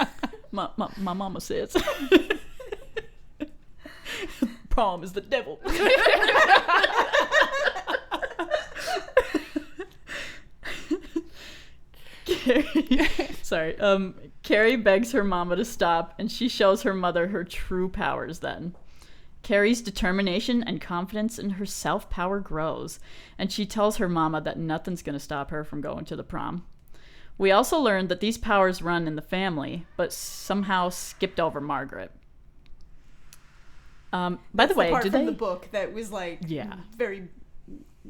My mama says. Prom is the devil. Carrie begs her mama to stop, and she shows her mother her true powers then. Carrie's determination and confidence in herself power grows, and she tells her mama that nothing's going to stop her from going to the prom. We also learned that these powers run in the family, but somehow skipped over Margaret. By the way, part did from they? the book that was like Yeah. very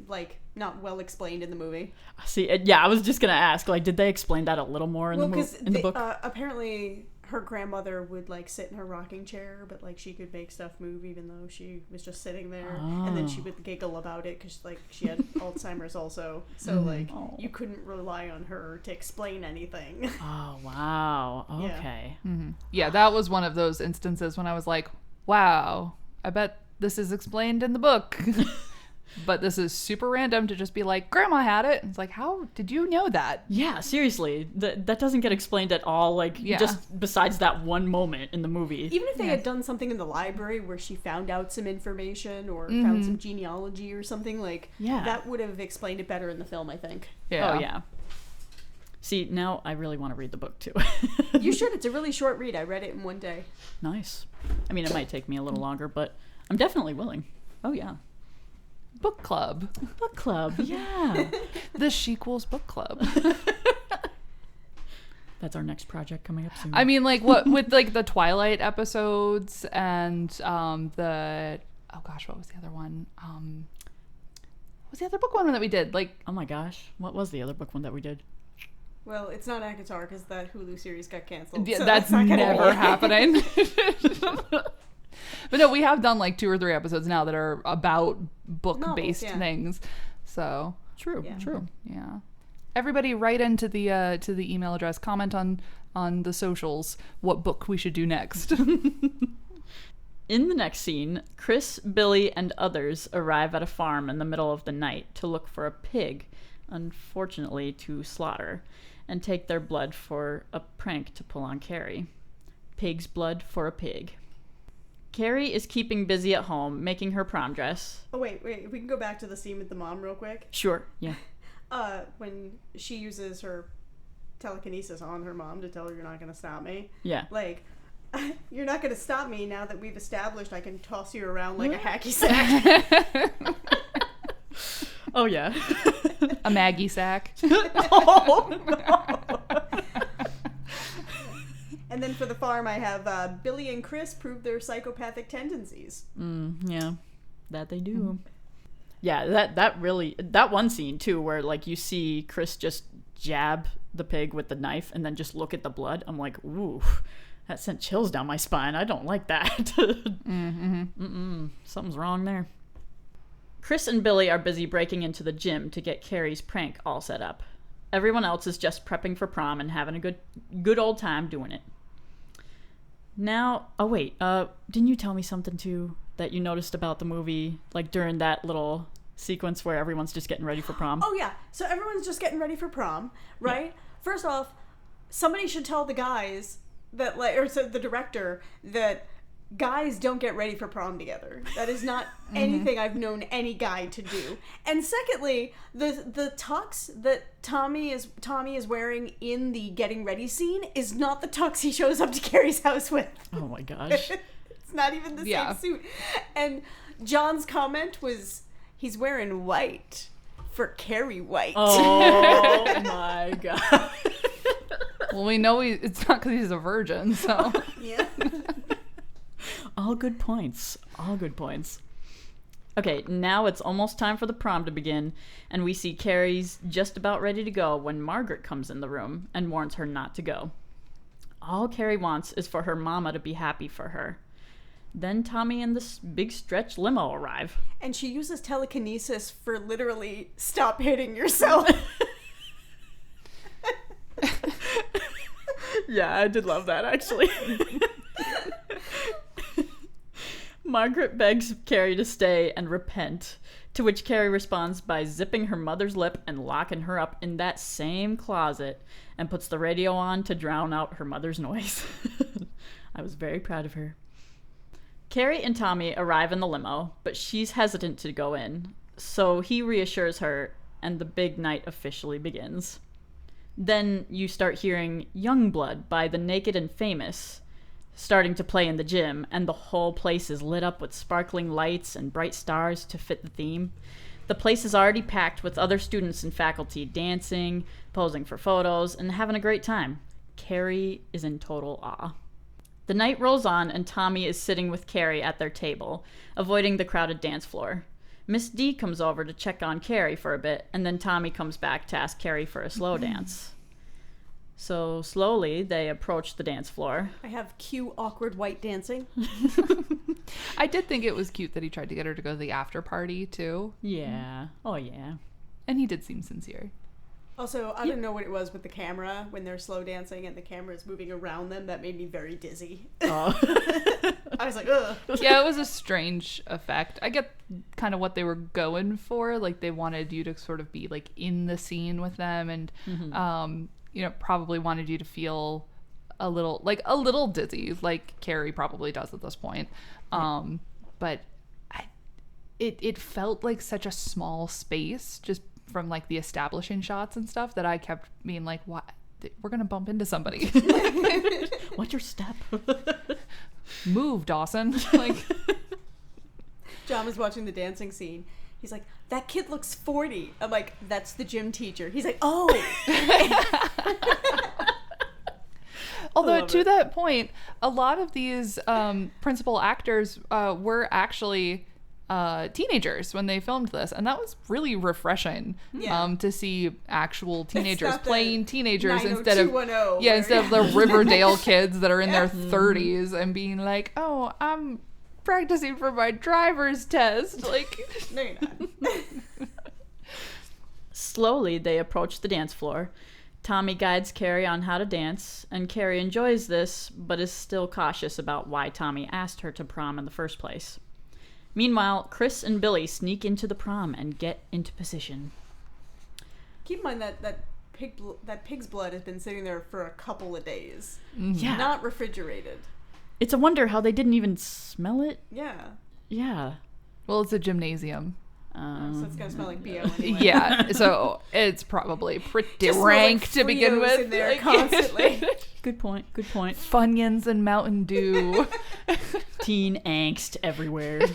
like not well explained in the movie. See, I was just gonna ask, like, did they explain that a little more in the book? Apparently her grandmother would like sit in her rocking chair, but like she could make stuff move even though she was just sitting there, and then she would giggle about it because like she had Alzheimer's also, so like you couldn't rely on her to explain anything. Oh wow. Yeah. Okay. yeah, that was one of those instances when I was like, wow, I bet this is explained in the book. But this is super random to just be like, Grandma had it. It's like, how did you know that? Yeah, seriously, that doesn't get explained at all. Like, just besides that one moment in the movie. Even if they had done something in the library where she found out some information or found some genealogy or something, like, that would have explained it better in the film, I think. Yeah. Oh yeah. See, now I really want to read the book too. You should. It's a really short read. I read it in one day. Nice. I mean, it might take me a little longer, but I'm definitely willing. Oh yeah. Book club. Book club. Yeah. The SHEQUELS book club. That's our next project coming up soon. I mean, like, what with like the Twilight episodes and what was the other one? What's the other book one that we did? Like, Oh my gosh, what was the other book one that we did? Well, it's not Akatar because that Hulu series got canceled. yeah, so that's not gonna never be- happening. But no, we have done like 2 or 3 episodes now that are about book-based Novels, yeah. things. So True, Yeah. true. yeah, everybody write into the email address, comment on the socials what book we should do next. In the next scene, Chris, Billy, and others arrive at a farm in the middle of the night to look for a pig, unfortunately to slaughter, and take their blood for a prank to pull on Carrie. Pig's blood for a pig. Carrie is keeping busy at home, making her prom dress. Oh, wait. We can go back to the scene with the mom real quick. Sure, yeah. When she uses her telekinesis on her mom to tell her you're not going to stop me. Yeah. Like, you're not going to stop me now that we've established I can toss you around like a hacky sack. Oh, yeah. A Maggie sack. Oh, no. And then for the farm, I have Billy and Chris prove their psychopathic tendencies. Yeah, that they do. Yeah, that one scene too, where like you see Chris just jab the pig with the knife and then just look at the blood. I'm like, ooh, that sent chills down my spine. I don't like that. Something's wrong there. Chris and Billy are busy breaking into the gym to get Carrie's prank all set up. Everyone else is just prepping for prom and having a good old time doing it. Now, oh wait, didn't you tell me something too that you noticed about the movie, like during that little sequence where everyone's just getting ready for prom? Oh, yeah. So everyone's just getting ready for prom, right? Yeah. First off, somebody should tell the guys that, like, or so the director, that guys don't get ready for prom together. That is not anything I've known any guy to do. And secondly, the tux that Tommy is wearing in the getting ready scene is not the tux he shows up to Carrie's house with. Oh my gosh. It's not even the same suit. And John's comment was, he's wearing white for Carrie White. Oh my god. Well, we know it's not because he's a virgin, so. Yeah. All good points. All good points. Okay, now it's almost time for the prom to begin, and we see Carrie's just about ready to go when Margaret comes in the room and warns her not to go. All Carrie wants is for her mama to be happy for her. Then Tommy and this big stretch limo arrive. And she uses telekinesis for literally stop hitting yourself. Yeah, I did love that, actually. Margaret begs Carrie to stay and repent, to which Carrie responds by zipping her mother's lip and locking her up in that same closet and puts the radio on to drown out her mother's noise. I was very proud of her. Carrie and Tommy arrive in the limo, but she's hesitant to go in, so he reassures her, and the big night officially begins. Then you start hearing Youngblood by The Naked and Famous starting to play in the gym, and the whole place is lit up with sparkling lights and bright stars to fit the theme. The place is already packed with other students and faculty dancing, posing for photos, and having a great time. Carrie is in total awe. The night rolls on, and Tommy is sitting with Carrie at their table, avoiding the crowded dance floor. Miss D comes over to check on Carrie for a bit, and then Tommy comes back to ask Carrie for a slow dance. So slowly, they approach the dance floor. I have cue awkward white dancing. I did think it was cute that he tried to get her to go to the after party, too. Yeah. Oh, yeah. And he did seem sincere. Also, I don't know what it was with the camera when they're slow dancing and the camera is moving around them. That made me very dizzy. Oh. I was like, ugh. Yeah, it was a strange effect. I get kind of what they were going for. Like, they wanted you to sort of be, like, in the scene with them and, probably wanted you to feel a little dizzy, like Carrie probably does at this point. But it felt like such a small space just from like the establishing shots and stuff that I kept being like, what? We're gonna bump into somebody. What's your step? Move, Dawson. Like, John was watching the dancing scene. He's like, that kid looks 40. I'm like, that's the gym teacher. He's like, oh. although to that point, a lot of these principal actors were actually teenagers when they filmed this, and that was really refreshing. To see actual teenagers playing teenagers instead of the Riverdale kids that are in their 30s and being like, oh, I'm practicing for my driver's test. Like, no, you're not. Slowly, they approach the dance floor. Tommy guides Carrie on how to dance, and Carrie enjoys this, but is still cautious about why Tommy asked her to prom in the first place. Meanwhile, Chris and Billy sneak into the prom and get into position. Keep in mind that pig's blood has been sitting there for a couple of days. Yeah. Not refrigerated. It's a wonder how they didn't even smell it. Yeah. Yeah. Well, it's a gymnasium. So it's gonna smell like BO anyway. Yeah, so it's probably pretty Just rank like to begin Fritos with. in there constantly. Good point. Funyuns and Mountain Dew. Teen angst everywhere.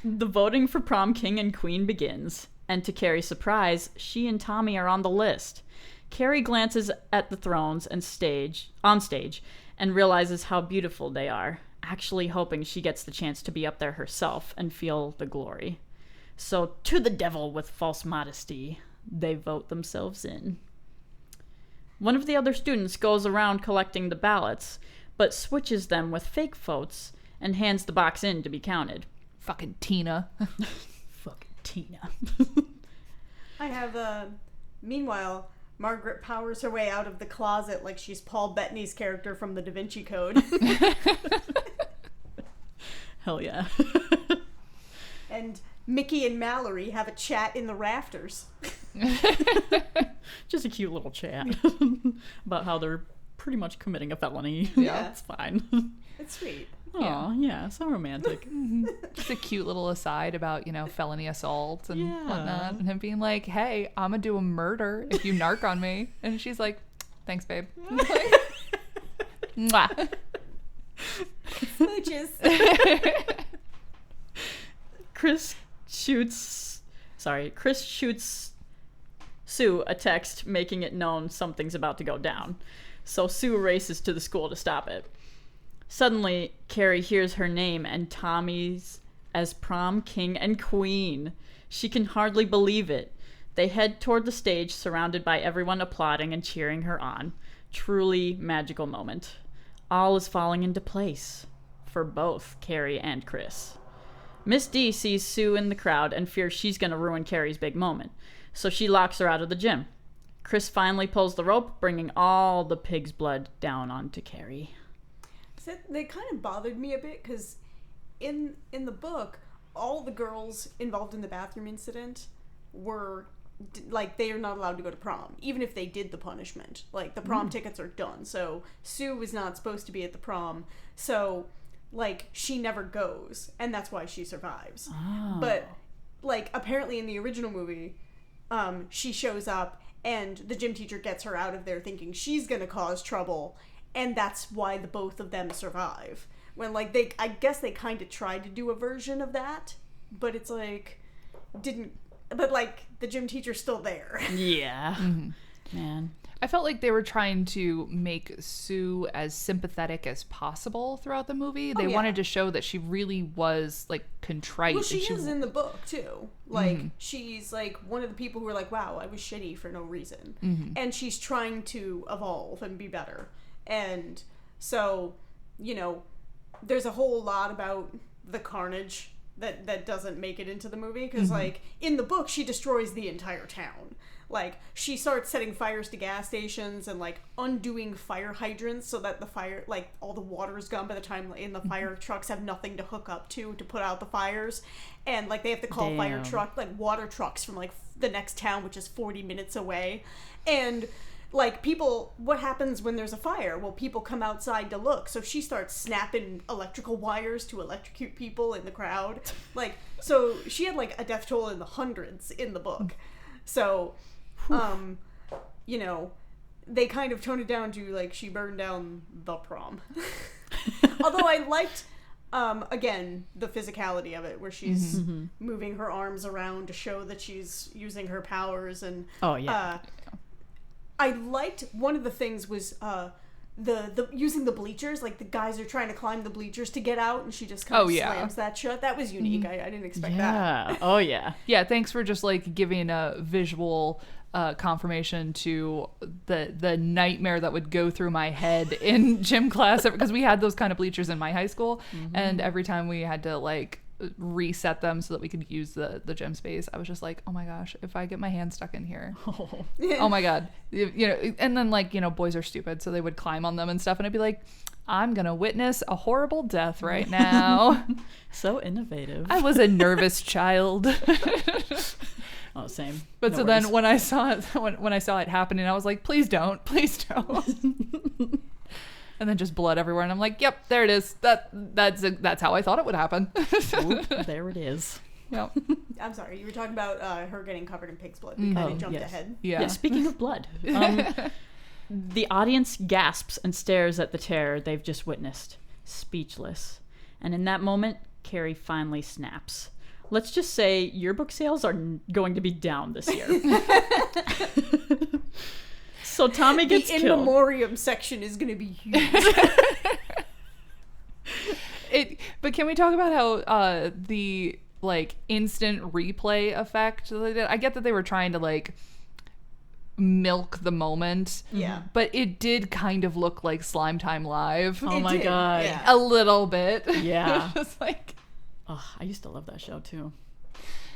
The voting for prom king and queen begins, and to Carrie's surprise, she and Tommy are on the list. Carrie glances at the thrones and on stage and realizes how beautiful they are, actually hoping she gets the chance to be up there herself and feel the glory. So, to the devil with false modesty, they vote themselves in. One of the other students goes around collecting the ballots, but switches them with fake votes and hands the box in to be counted. Fucking Tina. Fucking Tina. I have, meanwhile, Margaret powers her way out of the closet like she's Paul Bettany's character from the Da Vinci Code. Hell yeah. And Mickey and Mallory have a chat in the rafters. Just a cute little chat about how they're pretty much committing a felony. Yeah. It's fine. It's sweet. Oh, yeah, so romantic. Just a cute little aside about, felony assault and Yeah. whatnot. And him being like, hey, I'm going to do a murder if you narc on me. And she's like, thanks, babe. Mwah. Smooches. Chris shoots Sue a text making it known something's about to go down. So Sue races to the school to stop it. Suddenly, Carrie hears her name and Tommy's as prom king and queen. She can hardly believe it. They head toward the stage, surrounded by everyone applauding and cheering her on. Truly magical moment. All is falling into place for both Carrie and Chris. Miss D sees Sue in the crowd and fears she's going to ruin Carrie's big moment, so she locks her out of the gym. Chris finally pulls the rope, bringing all the pig's blood down onto Carrie. So they kind of bothered me a bit because in the book, all the girls involved in the bathroom incident were like, they are not allowed to go to prom, even if they did the punishment. Like, the prom tickets are done, so Sue was not supposed to be at the prom, so like she never goes, and that's why she survives. But like, apparently in the original movie, she shows up and the gym teacher gets her out of there thinking she's gonna cause trouble, and that's why the both of them survive. When like I guess they kind of tried to do a version of that, but it's like but like the gym teacher's still there. Yeah. Man. I felt like they were trying to make Sue as sympathetic as possible throughout the movie. They wanted to show that she really was like contrite. Well, she is in the book too. Like, she's like one of the people who are like, wow, I was shitty for no reason. And she's trying to evolve and be better. And so, there's a whole lot about the carnage that doesn't make it into the movie. Because, like, in the book, she destroys the entire town. Like, she starts setting fires to gas stations and, like, undoing fire hydrants so that the fire, like, all the water is gone by the time in the fire trucks have nothing to hook up to put out the fires. And, like, they have to call water trucks from, like, the next town, which is 40 minutes away. And, like, what happens when there's a fire? Well, people come outside to look. So she starts snapping electrical wires to electrocute people in the crowd. Like, so she had, like, a death toll in the hundreds in the book. So... they kind of toned it down to, like, she burned down the prom. Although I liked, again, the physicality of it, where she's moving her arms around to show that she's using her powers. And I liked, one of the things was the using the bleachers, like the guys are trying to climb the bleachers to get out, and she just kind of slams that shut. That was unique. I didn't expect that. Oh yeah. Yeah, thanks for just like giving a visual confirmation to the nightmare that would go through my head in gym class, because we had those kind of bleachers in my high school, and every time we had to like reset them so that we could use the gym space, I was just like, oh my gosh, if I get my hand stuck in here, oh my god, you know. And then like, you know, boys are stupid, so they would climb on them and stuff, and I'd be like, I'm gonna witness a horrible death right now. So innovative. I was a nervous child. Oh, same. But No so worries. then when I saw it, when I saw it happening, I was like, please don't. And then just blood everywhere, and I'm like, yep, there it is. That's how I thought it would happen. Oop, there it is. Yep. I'm sorry, you were talking about her getting covered in pig's blood. We kind of jumped ahead. Yeah. Speaking of blood, the audience gasps and stares at the terror they've just witnessed, speechless. And in that moment, Carrie finally snaps. Let's just say your book sales are going to be down this year. So Tommy gets the in killed. memoriam section is going to be huge. But can we talk about how the like instant replay effect that they did? I get that they were trying to like milk the moment. Yeah. But it did kind of look like Slime Time Live. Oh It my did, god. yeah. A little bit. Yeah. Just like, Oh, I used to love that show too.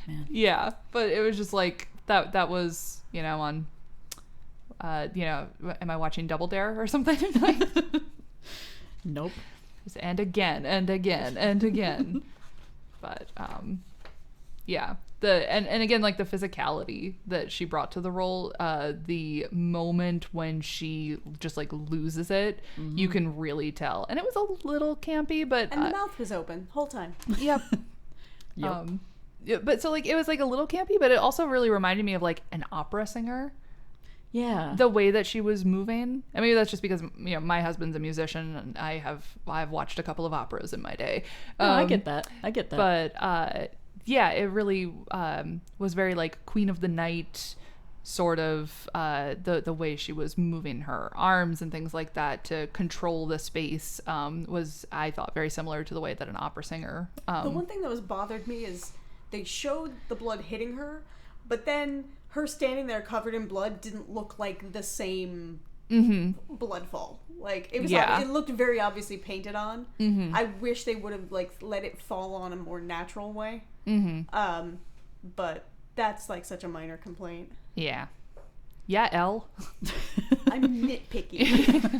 Man. yeah, but it was just like that was, you know, on you know, am I watching Double Dare or something? Like, Nope. and again and again and again. But yeah, and again, like the physicality that she brought to the role, the moment when she just like loses it, you can really tell. And it was a little campy, but And the mouth was open whole time. yep. Yep. Yeah, but so like it was like a little campy, but it also really reminded me of like an opera singer. Yeah. The way that she was moving. I mean, that's just because, you know, my husband's a musician, and I've watched a couple of operas in my day. No, I get that. I get that. But yeah, it really was very like Queen of the Night sort of, the way she was moving her arms and things like that to control the space was, I thought, very similar to the way that an opera singer. The one thing that was bothered me is they showed the blood hitting her, but then her standing there covered in blood didn't look like the same blood fall. Like it was, it looked very obviously painted on. I wish they would have like let it fall on a more natural way. But that's like such a minor complaint. Yeah. Yeah, Elle. I'm nitpicky.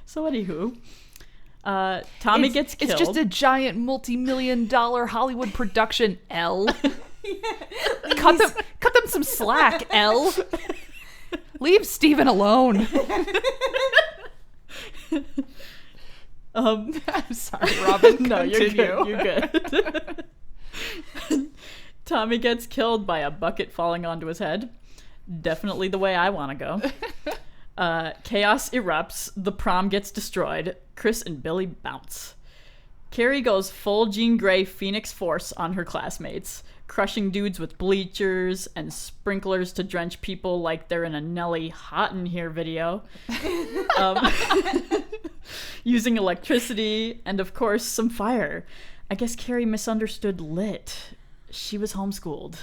So anywho, Tommy gets killed. It's just a giant multi-million-dollar Hollywood production, Elle. Cut them some slack, Elle. Leave Steven alone. I'm sorry, Robin. No, you're continue. good. You're good. Tommy gets killed by a bucket falling onto his head. Definitely the way I want to go. Chaos erupts. The prom gets destroyed. Chris and Billy bounce. Carrie goes full Jean Grey Phoenix Force on her classmates, crushing dudes with bleachers and sprinklers to drench people like they're in a Nelly Hot in Here video. Using electricity and, of course, some fire. I guess Carrie misunderstood lit. She was homeschooled.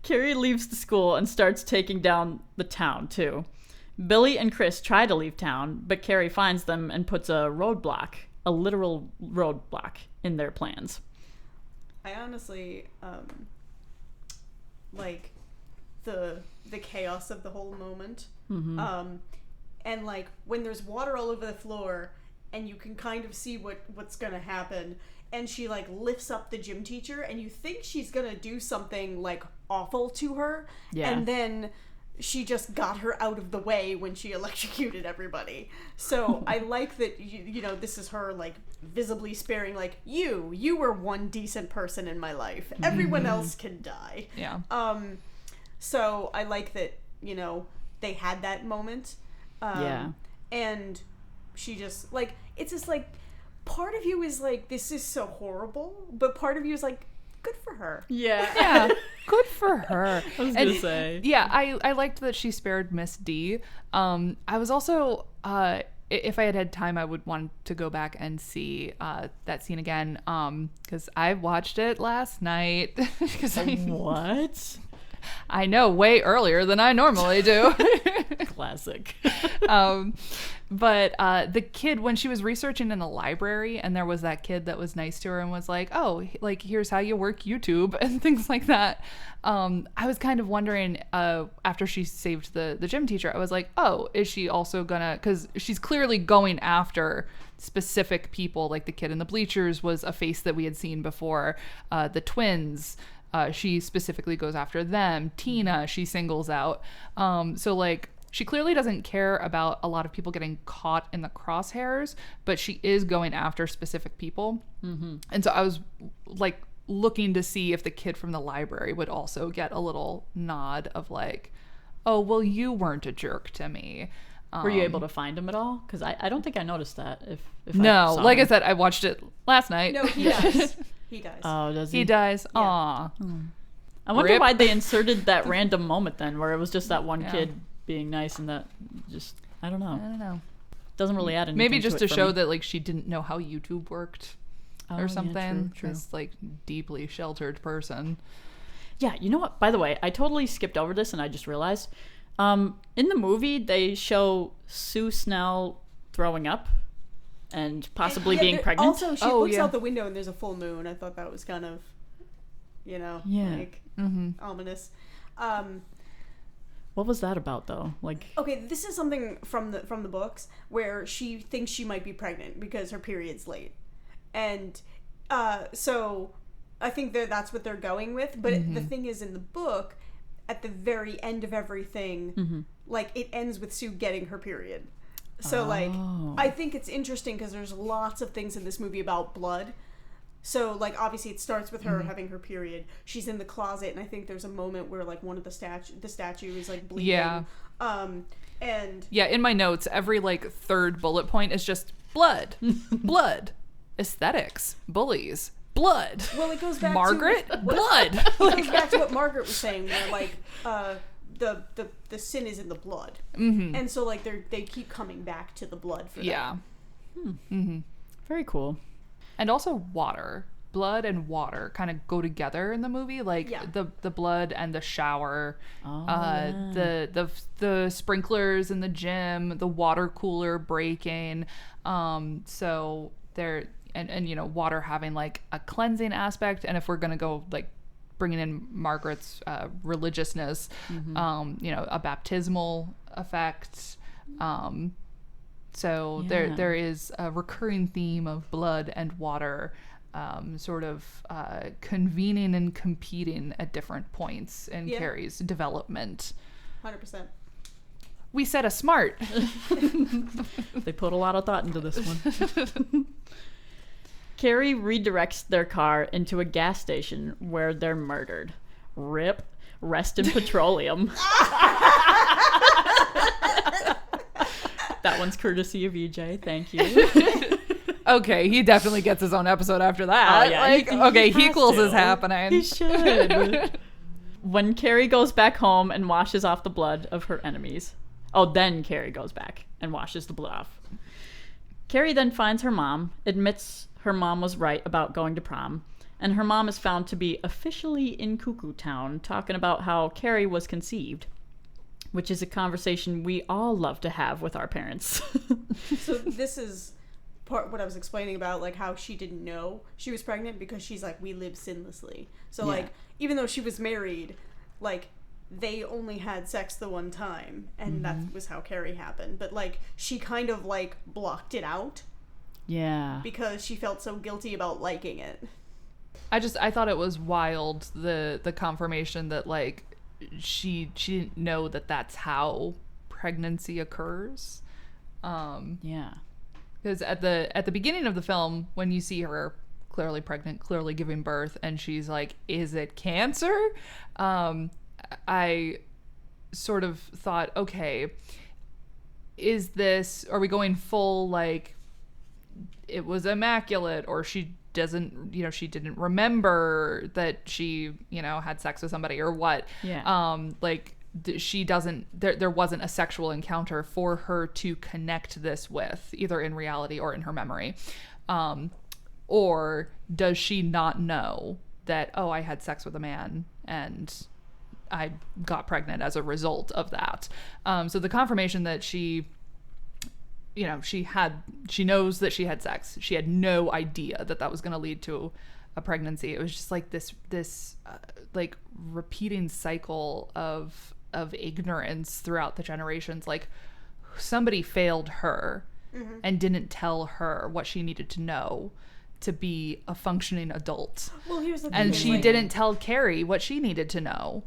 Carrie leaves the school and starts taking down the town, too. Billy and Chris try to leave town, but Carrie finds them and puts a roadblock, a literal roadblock, in their plans. I honestly like the chaos of the whole moment. And like when there's water all over the floor and you can kind of see what's gonna happen, and she like lifts up the gym teacher and you think she's gonna do something like awful to her, and then she just got her out of the way when she electrocuted everybody. So I like that, you know, this is her like visibly sparing, like, you were one decent person in my life, everyone else can die. Yeah. So I like that, you know, they had that moment. And she just, like, it's just like, part of you is like, this is so horrible, but part of you is like, good for her. Yeah, good for her. I was gonna say. Yeah, I liked that she spared Miss D. I was also, if I had had time, I would want to go back and see that scene again, because I watched it last night. What? I know, way earlier than I normally do. Classic. But the kid, when she was researching in the library, and there was that kid that was nice to her and was like, oh, like, here's how you work YouTube and things like that. I was kind of wondering, after she saved the gym teacher, I was like, oh, is she also gonna, because she's clearly going after specific people, like the kid in the bleachers was a face that we had seen before, the twins, she specifically goes after them. Tina, she singles out. So like, she clearly doesn't care about a lot of people getting caught in the crosshairs, but she is going after specific people. Mm-hmm. And so I was like looking to see if the kid from the library would also get a little nod of like, oh, well, you weren't a jerk to me. Were you able to find him at all? Because I don't think I noticed that. If no, I saw like him. I said, I watched it last night. No, he does. He dies. Oh, does he? He dies. Yeah. Aw. I wonder Rip. why they inserted that random moment then, where it was just that one Yeah. kid being nice and that just I don't I know. don't know. Doesn't really add anything. Maybe just to it for show me. that like she didn't know how YouTube worked Oh, or yeah, something. true. This like deeply sheltered person. Yeah, you know what? By the way, I totally skipped over this and I just realized. In the movie, they show Sue Snell throwing up and possibly Yeah, being there- pregnant. Also, she Oh, looks yeah. out the window and there's a full moon. I thought that was kind of, Yeah. like ominous. What was that about, though? Like, Okay, this is something from the books where she thinks she might be pregnant because her period's late, and so I think that's what they're going with. But the thing is, in the book, at the very end of everything, like it ends with Sue getting her period. So like, I think it's interesting because there's lots of things in this movie about blood. So like, obviously it starts with her having her period. She's in the closet, and I think there's a moment where like one of the statue is like bleeding. Yeah. And Yeah, in my notes, every like third bullet point is just blood, blood, aesthetics, bullies, blood. well, it goes back Margaret, to blood. It goes back to what Margaret was saying, where like the sin is in the blood, and so like they keep coming back to the blood for that. Yeah. very cool. And also water. Blood and water kind of go together in the movie, like Yeah. the blood and the shower, Yeah. the sprinklers in the gym, the water cooler breaking. So there and you know, water having like a cleansing aspect, and if we're gonna go like bringing in Margaret's religiousness, you know, a baptismal effect. So Yeah. there is a recurring theme of blood and water, sort of convening and competing at different points in Yeah. Carrie's development. 100%. We said a smart. They put a lot of thought into this one. Carrie redirects their car into a gas station where they're murdered. Rip. Rest in petroleum. That one's courtesy of EJ. Thank you. Okay, he definitely gets his own episode after that. Oh, yeah, Like, he okay, has Hequels to. is happening. He should. When Carrie goes back home and washes off the blood of her enemies. Oh, then Carrie goes back and washes the blood off. Carrie then finds her mom, admits her mom was right about going to prom, and her mom is found to be officially in Cuckoo Town talking about how Carrie was conceived, which is a conversation we all love to have with our parents. So this is part what I was explaining about, like how she didn't know she was pregnant because she's like, we live sinlessly. So Yeah. like, even though she was married, like they only had sex the one time, and that was how Carrie happened. But like, she kind of like blocked it out Yeah. because she felt so guilty about liking it. I thought it was wild, the confirmation that like she didn't know that that's how pregnancy occurs. Yeah. Because at the beginning of the film, when you see her clearly pregnant, clearly giving birth, and she's like, "Is it cancer?" I sort of thought, okay, are we going full like it was immaculate, or she she didn't remember that she, had sex with somebody or what. Yeah. She doesn't, there wasn't a sexual encounter for her to connect this with, either in reality or in her memory. Or does she not know that, oh, I had sex with a man and I got pregnant as a result of that. So the confirmation that she knows that she had sex. She had no idea that was going to lead to a pregnancy. It was just like this like repeating cycle of ignorance throughout the generations. Like somebody failed her and didn't tell her what she needed to know to be a functioning adult. Well, here's the thing. And she didn't tell Carrie what she needed to know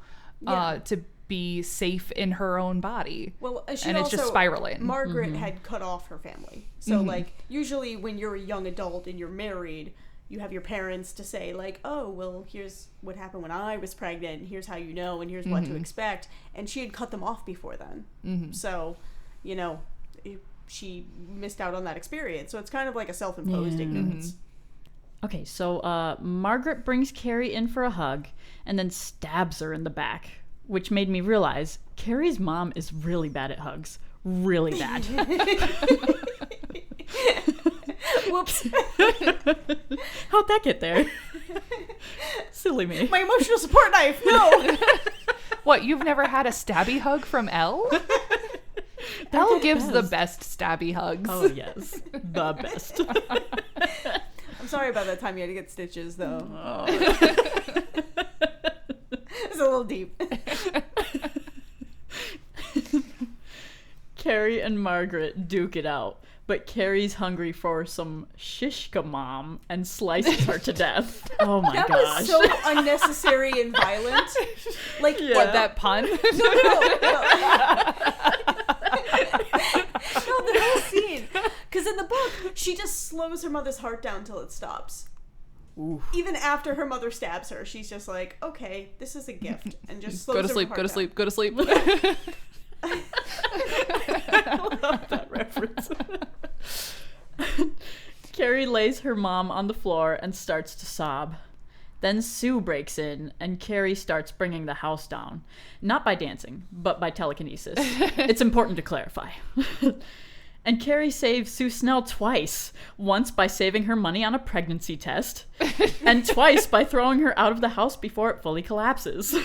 to be safe in her own body. Well, and it's just spiraling. Margaret had cut off her family. So, like, usually when you're a young adult and you're married, you have your parents to say, like, oh, well, here's what happened when I was pregnant, and here's how you know, and here's what to expect. And she had cut them off before then. So, she missed out on that experience. So it's kind of like a self-imposed ignorance. Okay, so Margaret brings Carrie in for a hug and then stabs her in the back, which made me realize Carrie's mom is really bad at hugs. Really bad. Whoops. How'd that get there? Silly me. My emotional support knife. No. What, you've never had a stabby hug from Elle? Elle gives the best stabby hugs. Oh, yes. The best. I'm sorry about that time you had to get stitches, though. Oh. It's a little deep. Carrie and Margaret duke it out, but Carrie's hungry for some shishka mom and slices her to death. Oh my gosh. That was so unnecessary and violent. Like, What, that pun? No, the whole scene. Because in the book, she just slows her mother's heart down till it stops. Oof. Even after her mother stabs her, she's just like, okay, this is a gift. And just slows Go to her sleep, heart go to down. sleep, go to sleep. I love that reference. Carrie lays her mom on the floor and starts to sob. Then Sue breaks in, and Carrie starts bringing the house down. Not by dancing, but by telekinesis. It's important to clarify. And Carrie saves Sue Snell twice. Once by saving her money on a pregnancy test, and twice by throwing her out of the house before it fully collapses.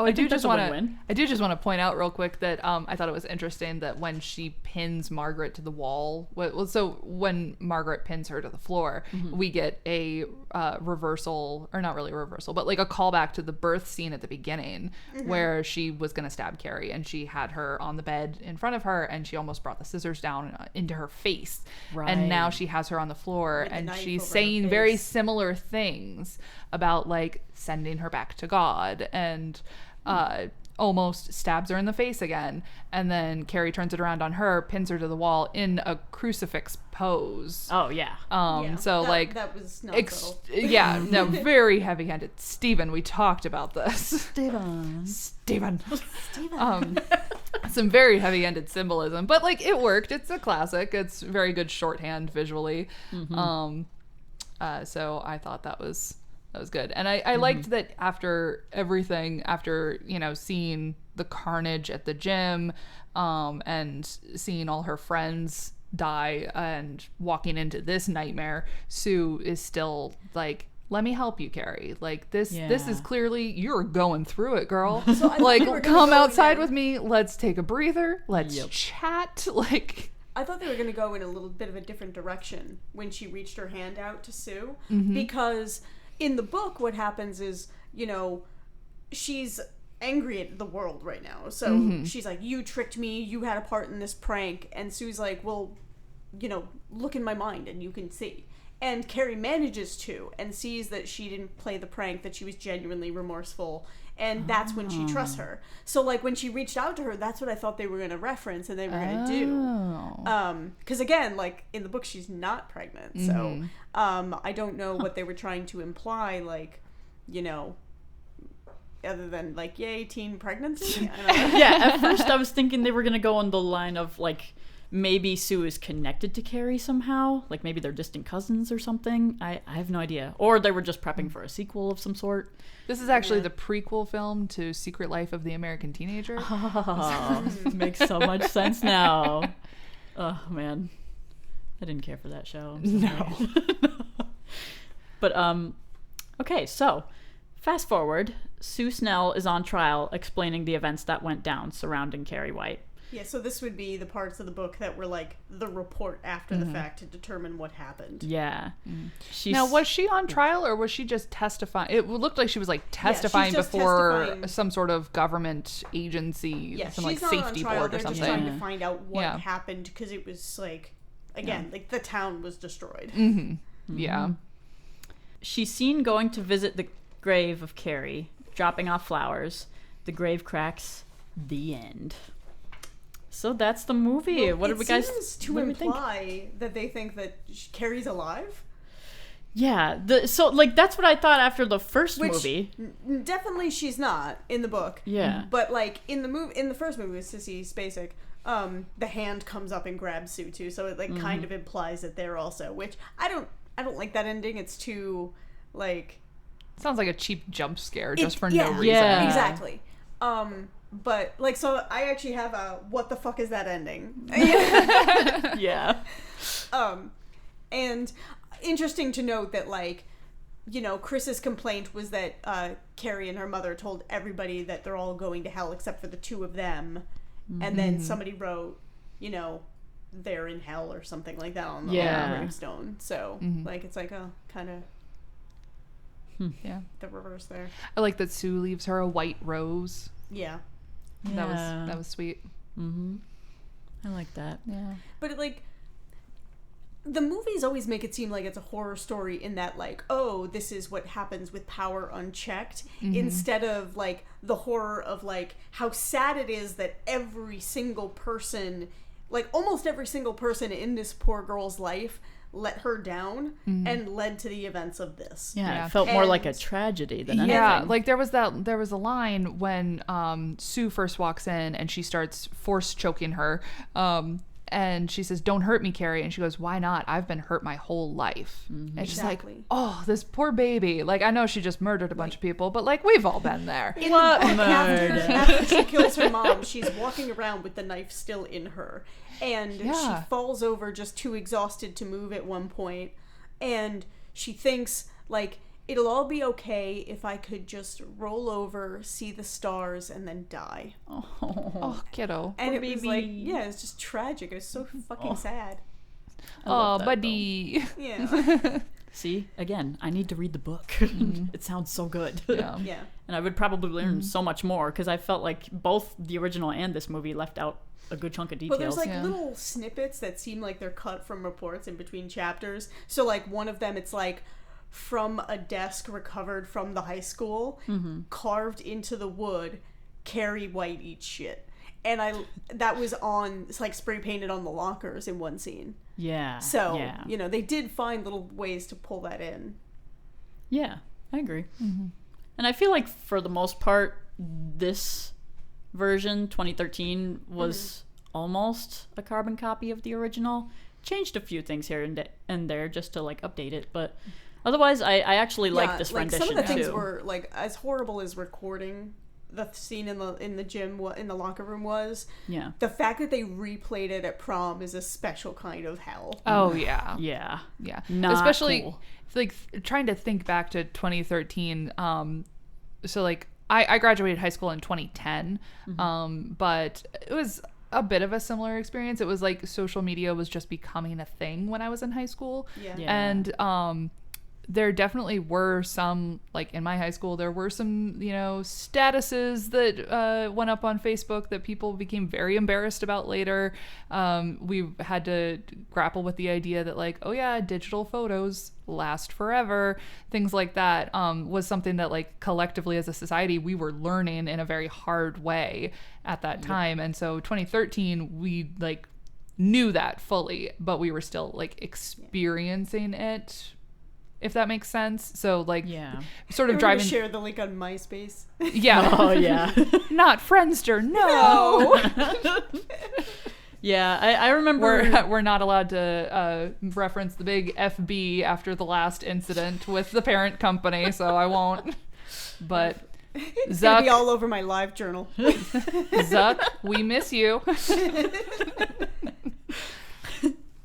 Oh, I do think just that's a want win-win. to point out real quick that I thought it was interesting that when she pins Margaret to the wall, so when Margaret pins her to the floor, we get a reversal, or not really a reversal, but like a callback to the birth scene at the beginning where she was going to stab Carrie and she had her on the bed in front of her and she almost brought the scissors down into her face. Right. And now she has her on the floor With the and knife she's over her saying very face. similar things about like sending her back to God and almost stabs her in the face again. And then Carrie turns it around on her, pins her to the wall in a crucifix pose. Oh, yeah. So that was not subtle. yeah, no, very heavy-handed. Steven, we talked about this. Steven. Some very heavy-handed symbolism, but like it worked. It's a classic. It's very good shorthand visually. So I thought that was good. And I liked that after everything, after, seeing the carnage at the gym, and seeing all her friends die and walking into this nightmare, Sue is still like, let me help you, Carrie. Like this is clearly, you're going through it, girl. So like, come outside with me. Let's take a breather. Let's chat. Like, I thought they were going to go in a little bit of a different direction when she reached her hand out to Sue, because in the book, what happens is, she's angry at the world right now. So she's like, you tricked me. You had a part in this prank. And Sue's like, well, look in my mind and you can see. And Carrie manages to and sees that she didn't play the prank, that she was genuinely remorseful. And that's when she trusts her. So, like, when she reached out to her, that's what I thought they were going to reference and they were going to do. Because, again, like, in the book, she's not pregnant. So, I don't know what they were trying to imply, like, other than, like, yay, teen pregnancy? I don't know. Yeah, at first I was thinking they were going to go on the line of, like, maybe Sue is connected to Carrie somehow. Like maybe they're distant cousins or something. I have no idea. Or they were just prepping for a sequel of some sort. This is actually the prequel film to Secret Life of the American Teenager. Oh, makes so much sense now. Oh, man. I didn't care for that show. No. But, okay, so fast forward. Sue Snell is on trial explaining the events that went down surrounding Carrie White. Yeah, so this would be the parts of the book that were like the report after the fact to determine what happened. Yeah. Now, was she on trial or was she just testifying? It looked like she was like testifying just before testifying. some sort of government agency, Yeah, some she's like not safety on trial. board or They're just something. trying to find out what Yeah. happened because it was like, again, like the town was destroyed. Yeah. She's seen going to visit the grave of Carrie, dropping off flowers. The grave cracks. The end. So that's the movie. Well, what did we guys seems to what do we think? imply that they think that Carrie's alive. Yeah. So like that's what I thought after the first Which movie. Definitely she's not in the book. Yeah. But like in the first movie with Sissy Spacek, the hand comes up and grabs Sue too, so it like kind of implies that they're also, which I don't like that ending. It's too like Sounds like a cheap jump scare just for yeah, no reason. Yeah. exactly. But like, so I actually have a what the fuck is that ending? Yeah. And interesting to note that like, you know, Chris's complaint was that Carrie and her mother told everybody that they're all going to hell except for the two of them, and then somebody wrote, you know, they're in hell or something like that on the gravestone. So like, it's like a kind of Yeah. the reverse there. I like that Sue leaves her a white rose. Yeah. That was sweet. I like that. Yeah. But like, the movies always make it seem like it's a horror story in that like, oh, this is what happens with power unchecked, instead of like the horror of like how sad it is that every single person, like almost every single person in this poor girl's life let her down and led to the events of this. Yeah, it felt more like a And- tragedy than anything. Yeah, like there was a line when Sue first walks in and she starts force choking her, and she says, "Don't hurt me, Carrie," and she goes, "Why not? I've been hurt my whole life." And it's just like, Exactly. oh, this poor baby. Like, I know she just murdered a bunch of people, but like we've all been there. What After she kills her mom, she's walking around with the knife still in her. And Yeah. she falls over just too exhausted to move at one point. And she thinks, like, it'll all be okay if I could just roll over, see the stars, and then die. Oh, kiddo. And Poor it was baby. like, yeah, it's just tragic. It was so fucking sad. I love Oh, that, buddy. Yeah. See, again, I need to read the book. It sounds so good. Yeah. Yeah. And I would probably learn so much more because I felt like both the original and this movie left out a good chunk of But details. there's like Yeah. little snippets that seem like they're cut from reports in between chapters. So like one of them, it's like from a desk recovered from the high school, carved into the wood, Carrie White eats shit. And that was on, it's like spray painted on the lockers in one scene. Yeah. So, yeah. you know, they did find little ways to pull that in. Yeah, I agree. And I feel like for the most part, this version, 2013, was almost a carbon copy of the original. Changed a few things here and there just to like update it, but otherwise, I actually like this like rendition some of the things too. were like as horrible as recording the scene in the gym in the locker room was. Yeah. The fact that they replayed it at prom is a special kind of hell. Oh, yeah. Yeah. Yeah. Not Especially cool. like trying to think back to 2013. So like I graduated high school in 2010. But it was a bit of a similar experience. It was like social media was just becoming a thing when I was in high school. Yeah. Yeah. And there definitely were some, like in my high school, there were some, you know, statuses that went up on Facebook that people became very embarrassed about later. We had to grapple with the idea that like, oh yeah, digital photos last forever. Things like that was something that like collectively as a society, we were learning in a very hard way at that time. And so 2013, we like knew that fully, but we were still like experiencing it, if that makes sense. So like sort of We're gonna driving share the link on MySpace. yeah. Oh yeah. Not Friendster, no. Yeah, I remember. We're not allowed to reference the big FB after the last incident with the parent company, so I won't. But It's gonna be all over my live journal. Zuck, we miss you.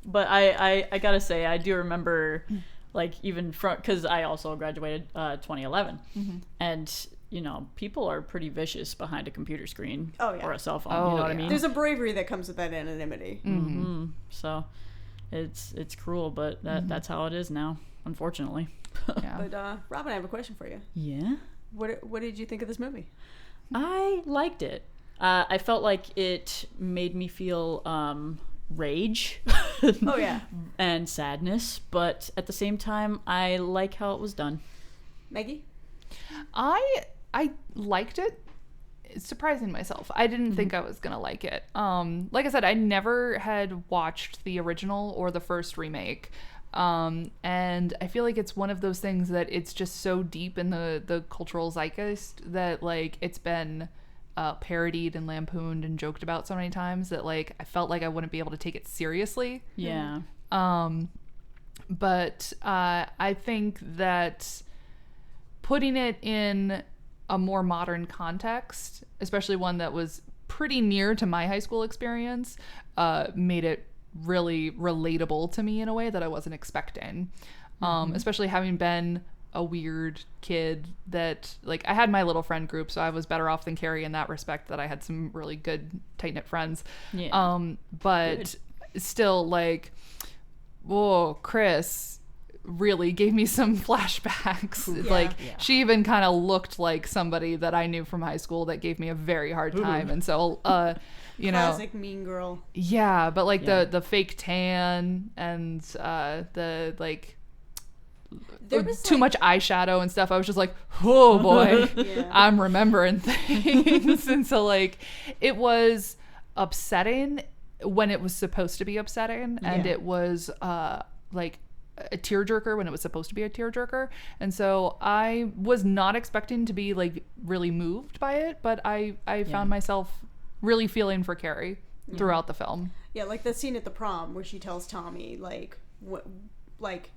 But I gotta say, I do remember, like, even from, because I also graduated 2011, and you know, people are pretty vicious behind a computer screen or a cell phone. You know what I mean? There's a bravery that comes with that anonymity. So it's cruel, but that's how it is now, unfortunately. But Robin, I have a question for you. Yeah. What did you think of this movie? I liked it. I felt like it made me feel rage. Oh yeah. And sadness, but at the same time, I like how it was done. Maggie? I liked it. Surprising myself. I didn't think I was gonna like it. Like I said, I never had watched the original or the first remake. And I feel like it's one of those things that it's just so deep in the cultural zeitgeist that, like, it's been parodied and lampooned and joked about so many times that, like, I felt like I wouldn't be able to take it seriously. Yeah. But I think that putting it in a more modern context, especially one that was pretty near to my high school experience, made it really relatable to me in a way that I wasn't expecting. Especially having been a weird kid that, like, I had my little friend group, so I was better off than Carrie in that respect, that I had some really good tight-knit friends. Yeah. But still, like, whoa, Chris really gave me some flashbacks. She even kind of looked like somebody that I knew from high school that gave me a very hard time. And so you know, classic mean girl. Yeah, but like the fake tan and the like there was too much eyeshadow and stuff. I was just like, oh boy, I'm remembering things. And so, like, it was upsetting when it was supposed to be upsetting, and it was like a tearjerker when it was supposed to be a tearjerker. And so I was not expecting to be, like, really moved by it, but I found myself really feeling for Carrie throughout the film. Yeah, like the scene at the prom where she tells Tommy, like, what, like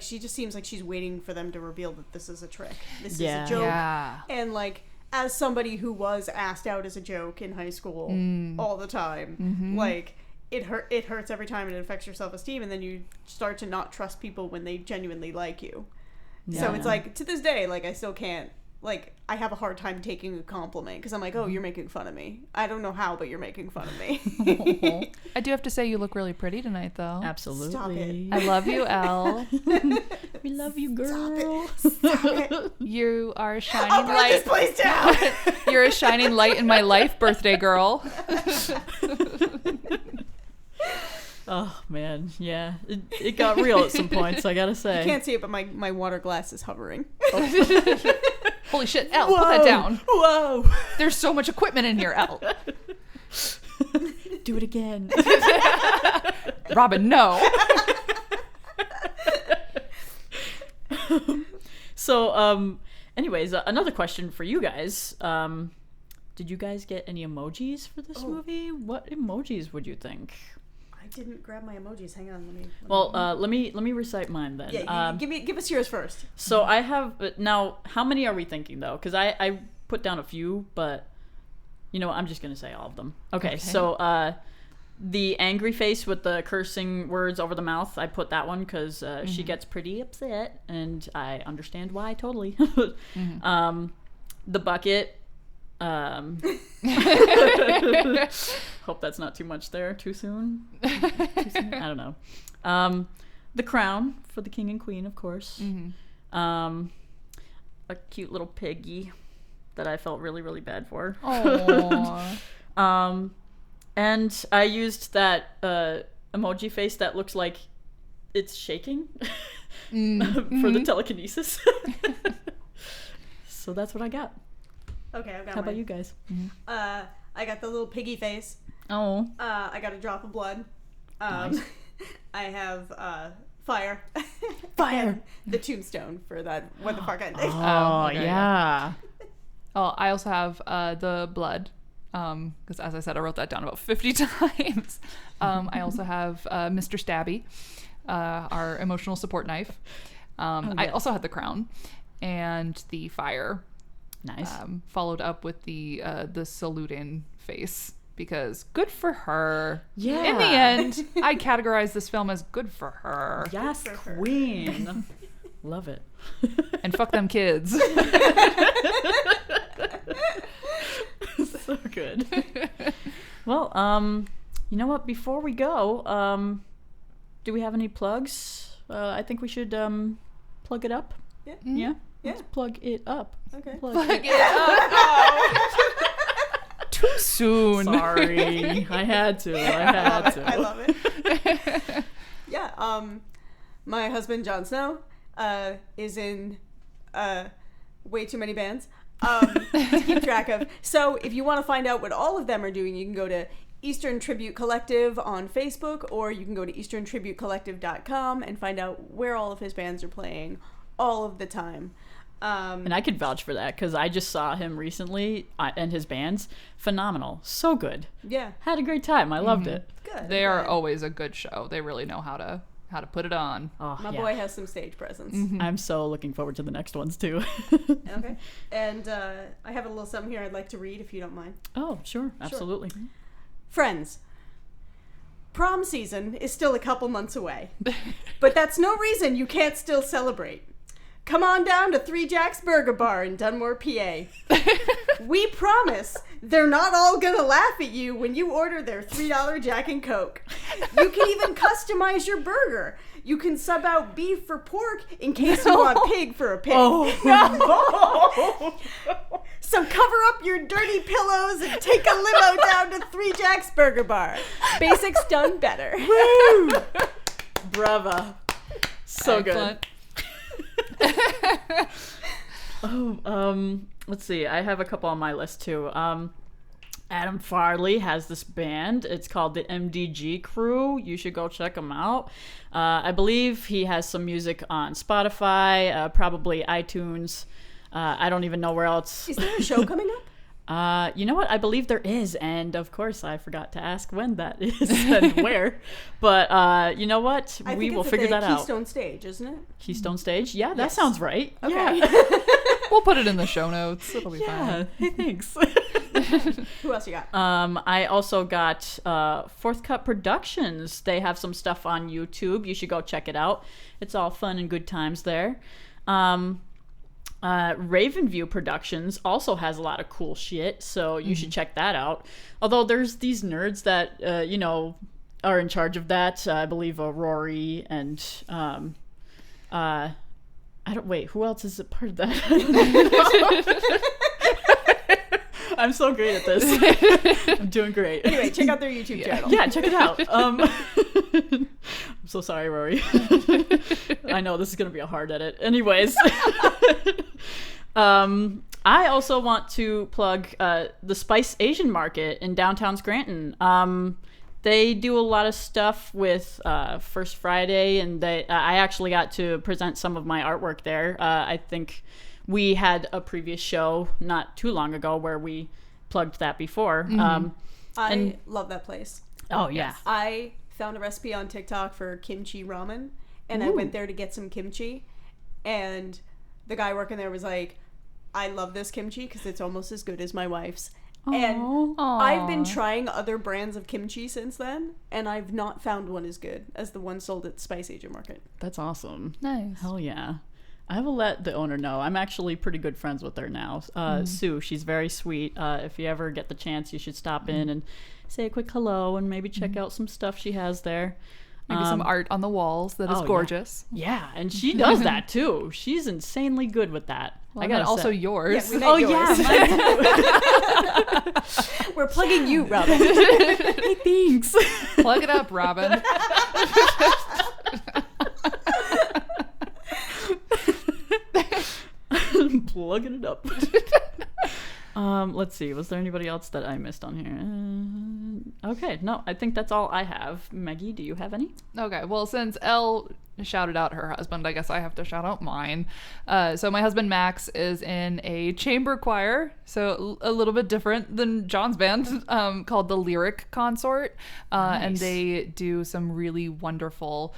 she just seems like she's waiting for them to reveal that this is a trick. This is a joke. Yeah. And, like, as somebody who was asked out as a joke in high school all the time, like, it hurts every time, and it affects your self-esteem, and then you start to not trust people when they genuinely like you. So it's like, to this day, like, I still can't, like, I have a hard time taking a compliment because I'm like, oh, you're making fun of me. I don't know how, but you're making fun of me. I do have to say, you look really pretty tonight, though. Absolutely. Stop it. I love you, Elle. We love you, girl. Stop it. You are a shining I'll burn light. this place down. You're a shining light in my life, birthday girl. Oh man, yeah, it got real at some points, I gotta say. You can't see it, but my water glass is hovering. Holy shit, Elle, put that down. Whoa! There's so much equipment in here, Elle. Do it again. Robin, no. So, anyways, another question for you guys. Did you guys get any emojis for this movie? What emojis would you think? I didn't grab my emojis. Hang on, let me recite mine then. Yeah, give us yours first. So I have now. How many are we thinking though? Because I put down a few, but you know what? I'm just gonna say all of them. Okay. So the angry face with the cursing words over the mouth. I put that one because she gets pretty upset, and I understand why totally. The bucket. Hope that's not too much there. Too soon? I don't know. The crown for the king and queen, of course. A cute little piggy that I felt really, really bad for. And I used that emoji face that looks like it's shaking for the telekinesis. So that's what I got. Okay, I've got How mine. about you guys? I got the little piggy face. Oh. I got a drop of blood. Nice. I have fire. Fire. And the tombstone for that what the fuck ending. Oh, okay. yeah. Oh, I also have the blood. because as I said, I wrote that down about 50 times. I also have Mr. Stabby, our emotional support knife. I also had the crown and the fire. Nice. Followed up with the saluting face, because good for her. Yeah. In the end, I categorize this film as good for her. Yes, queen. Love it. And fuck them kids. So good. Well, you know what? Before we go, do we have any plugs? I think we should plug it up. Yeah. Yeah. Yeah. Let's plug it up. Okay. Plug it. Too soon. Sorry, I had to. I love it. Yeah. My husband Jon Snow is in way too many bands to keep track of. So if you want to find out what all of them are doing, you can go to Eastern Tribute Collective on Facebook, or you can go to easterntributecollective.com and find out where all of his bands are playing all of the time. And I could vouch for that because I just saw him recently and his band's phenomenal. So good. Yeah. Had a great time. I loved it. Good. They are always a good show. They really know how to put it on. Oh, My yeah. boy has some stage presence. I'm so looking forward to the next ones too. Okay. And I have a little something here I'd like to read if you don't mind. Oh, sure. Absolutely. Friends, prom season is still a couple months away, but that's no reason you can't still celebrate. Come on down to Three Jacks Burger Bar in Dunmore, PA. We promise they're not all gonna laugh at you when you order their $3 Jack and Coke. You can even customize your burger. You can sub out beef for pork in case you want pig for a pig. So cover up your dirty pillows and take a limo down to Three Jacks Burger Bar. Basics done better. Woo! Bravo. So Excellent. good. Let's see. I have a couple on my list too. Adam Farley has this band. It's called the MDG Crew. You should go check them out. I believe he has some music on Spotify, probably iTunes. I don't even know where else. Is there a show coming up? You know what? I believe there is, and of course I forgot to ask when that is and where. But you know what? We will figure that out. Keystone Stage, isn't it? Keystone Stage? Yeah, that Yes. sounds right. Okay. Yeah. We'll put it in the show notes. It'll be fine. Hey, thanks. Who else you got? I also got Fourth Cut Productions. They have some stuff on YouTube. You should go check it out. It's all fun and good times there. Ravenview Productions also has a lot of cool shit, so you should check that out. Although there's these nerds that are in charge of that. I believe Rory and who else is a part of that? I'm so great at this. I'm doing great. Anyway, check out their YouTube channel. Yeah, check it out. I'm so sorry, Rory. I know this is going to be a hard edit. Anyways. I also want to plug the Spice Asian Market in downtown Scranton. They do a lot of stuff with First Friday, and I actually got to present some of my artwork there. I think we had a previous show not too long ago where we plugged that before. I love that place. Oh, yeah. I found a recipe on TikTok for kimchi ramen, and I went there to get some kimchi, and the guy working there was like, I love this kimchi because it's almost as good as my wife's. And I've been trying other brands of kimchi since then, and I've not found one as good as the one sold at Spice Asian Market. That's awesome. Nice. Hell yeah. I will let the owner know. I'm actually pretty good friends with her now. Sue, she's very sweet. If you ever get the chance, you should stop in and say a quick hello and maybe check out some stuff she has there. Maybe some art on the walls that is gorgeous. Yeah, and she does that too. She's insanely good with that. Well, I gotta also say. yours. Yeah, we met yours. Yeah, mine too. We're plugging you, Robin. Hey, thanks. Plug it up, Robin. Plugging it up. Let's see. Was there anybody else that I missed on here? Okay, no, I think that's all I have. Maggie, do you have any? Okay, well, since Elle shouted out her husband. I guess I have to shout out mine. So my husband Max is in a chamber choir, so a little bit different than John's band, called the Lyric Consort. And Nice. they do some really wonderful,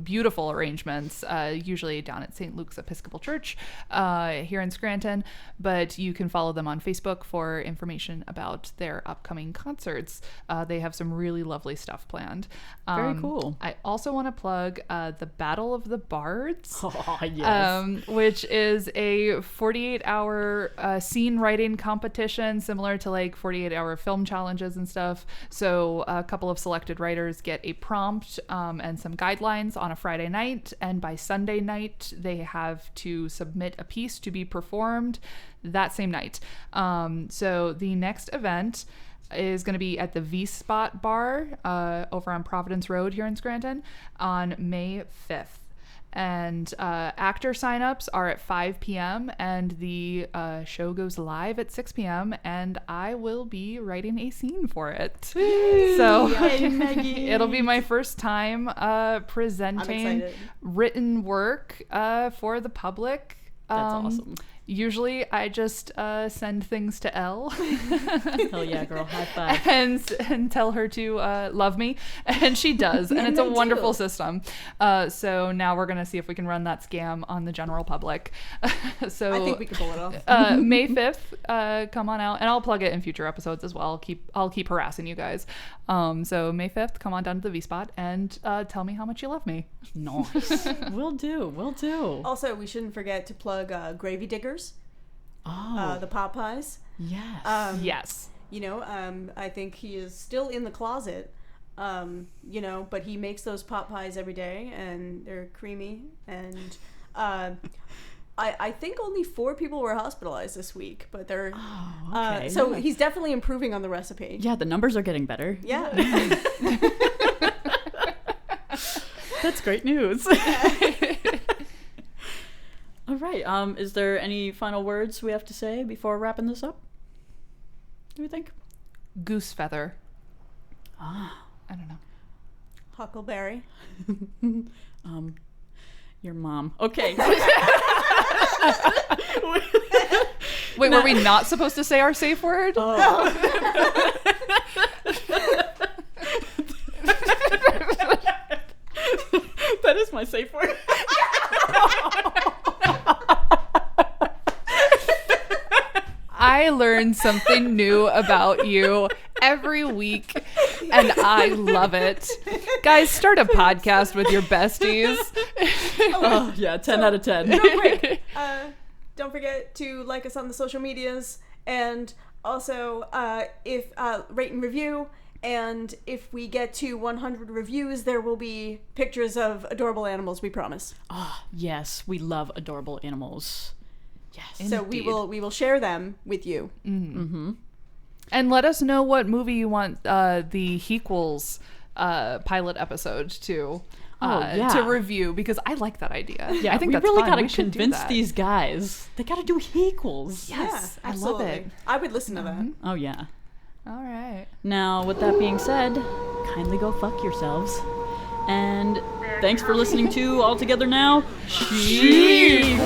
beautiful arrangements, usually down at St. Luke's Episcopal Church here in Scranton. But you can follow them on Facebook for information about their upcoming concerts. They have some really lovely stuff planned. Very cool. I also want to plug the Battle of the Bards. Oh, yes. Which is a 48-hour scene writing competition, similar to like 48-hour film challenges and stuff. So a couple of selected writers get a prompt and some guidelines on a Friday night, and by Sunday night they have to submit a piece to be performed that same night. So the next event is going to be at the V-Spot Bar over on Providence Road here in Scranton on May 5th. And actor signups are at 5 p.m. and the show goes live at 6 p.m. and I will be writing a scene for it. So it'll be my first time presenting written work for the public. That's awesome. Usually I just send things to Elle Hell yeah, girl. High five. and tell her to love me, and she does, and it's a wonderful system. So now we're gonna see if we can run that scam on the general public. So I think we can pull it off. May 5th, come on out, and I'll plug it in future episodes as well. I'll keep harassing you guys. So May 5th, come on down to the V-Spot and tell me how much you love me. Nice. Will do. Also, we shouldn't forget to plug Gravy Diggers. Oh, The pot pies. yes. Yes. You know, I think he is still in the closet. You know, but he makes those pot pies every day, and they're creamy. And I think only 4 people were hospitalized this week, but they're okay. so he's definitely improving on the recipe. Yeah, the numbers are getting better. Yeah. That's great news. All right. Is there any final words we have to say before wrapping this up? Do we think? Goose feather. Ah, I don't know. Huckleberry. your mom. Okay. Wait, were we not supposed to say our safe word? That is my safe word. I learn something new about you every week, and I love it. Guys, start a podcast with your besties. Oh, yeah, 10 out of 10. Real quick, don't forget to like us on the social medias, and also if rate and review. And if we get to 100 reviews, there will be pictures of adorable animals, we promise. Oh, yes, we love adorable animals. Yes. So we will share them with you. Mm-hmm. And let us know what movie you want the SHEQUELS pilot episode to review, because I like that idea. Yeah, I think we that's really fun. gotta We should do convince that. these guys. They gotta do SHEQUELS. Yes, Yeah, I love absolutely. it. I would listen to that. Oh, yeah. All right. Now, with that being said, kindly go fuck yourselves. And thanks for listening to All Together Now, SHEQUELS!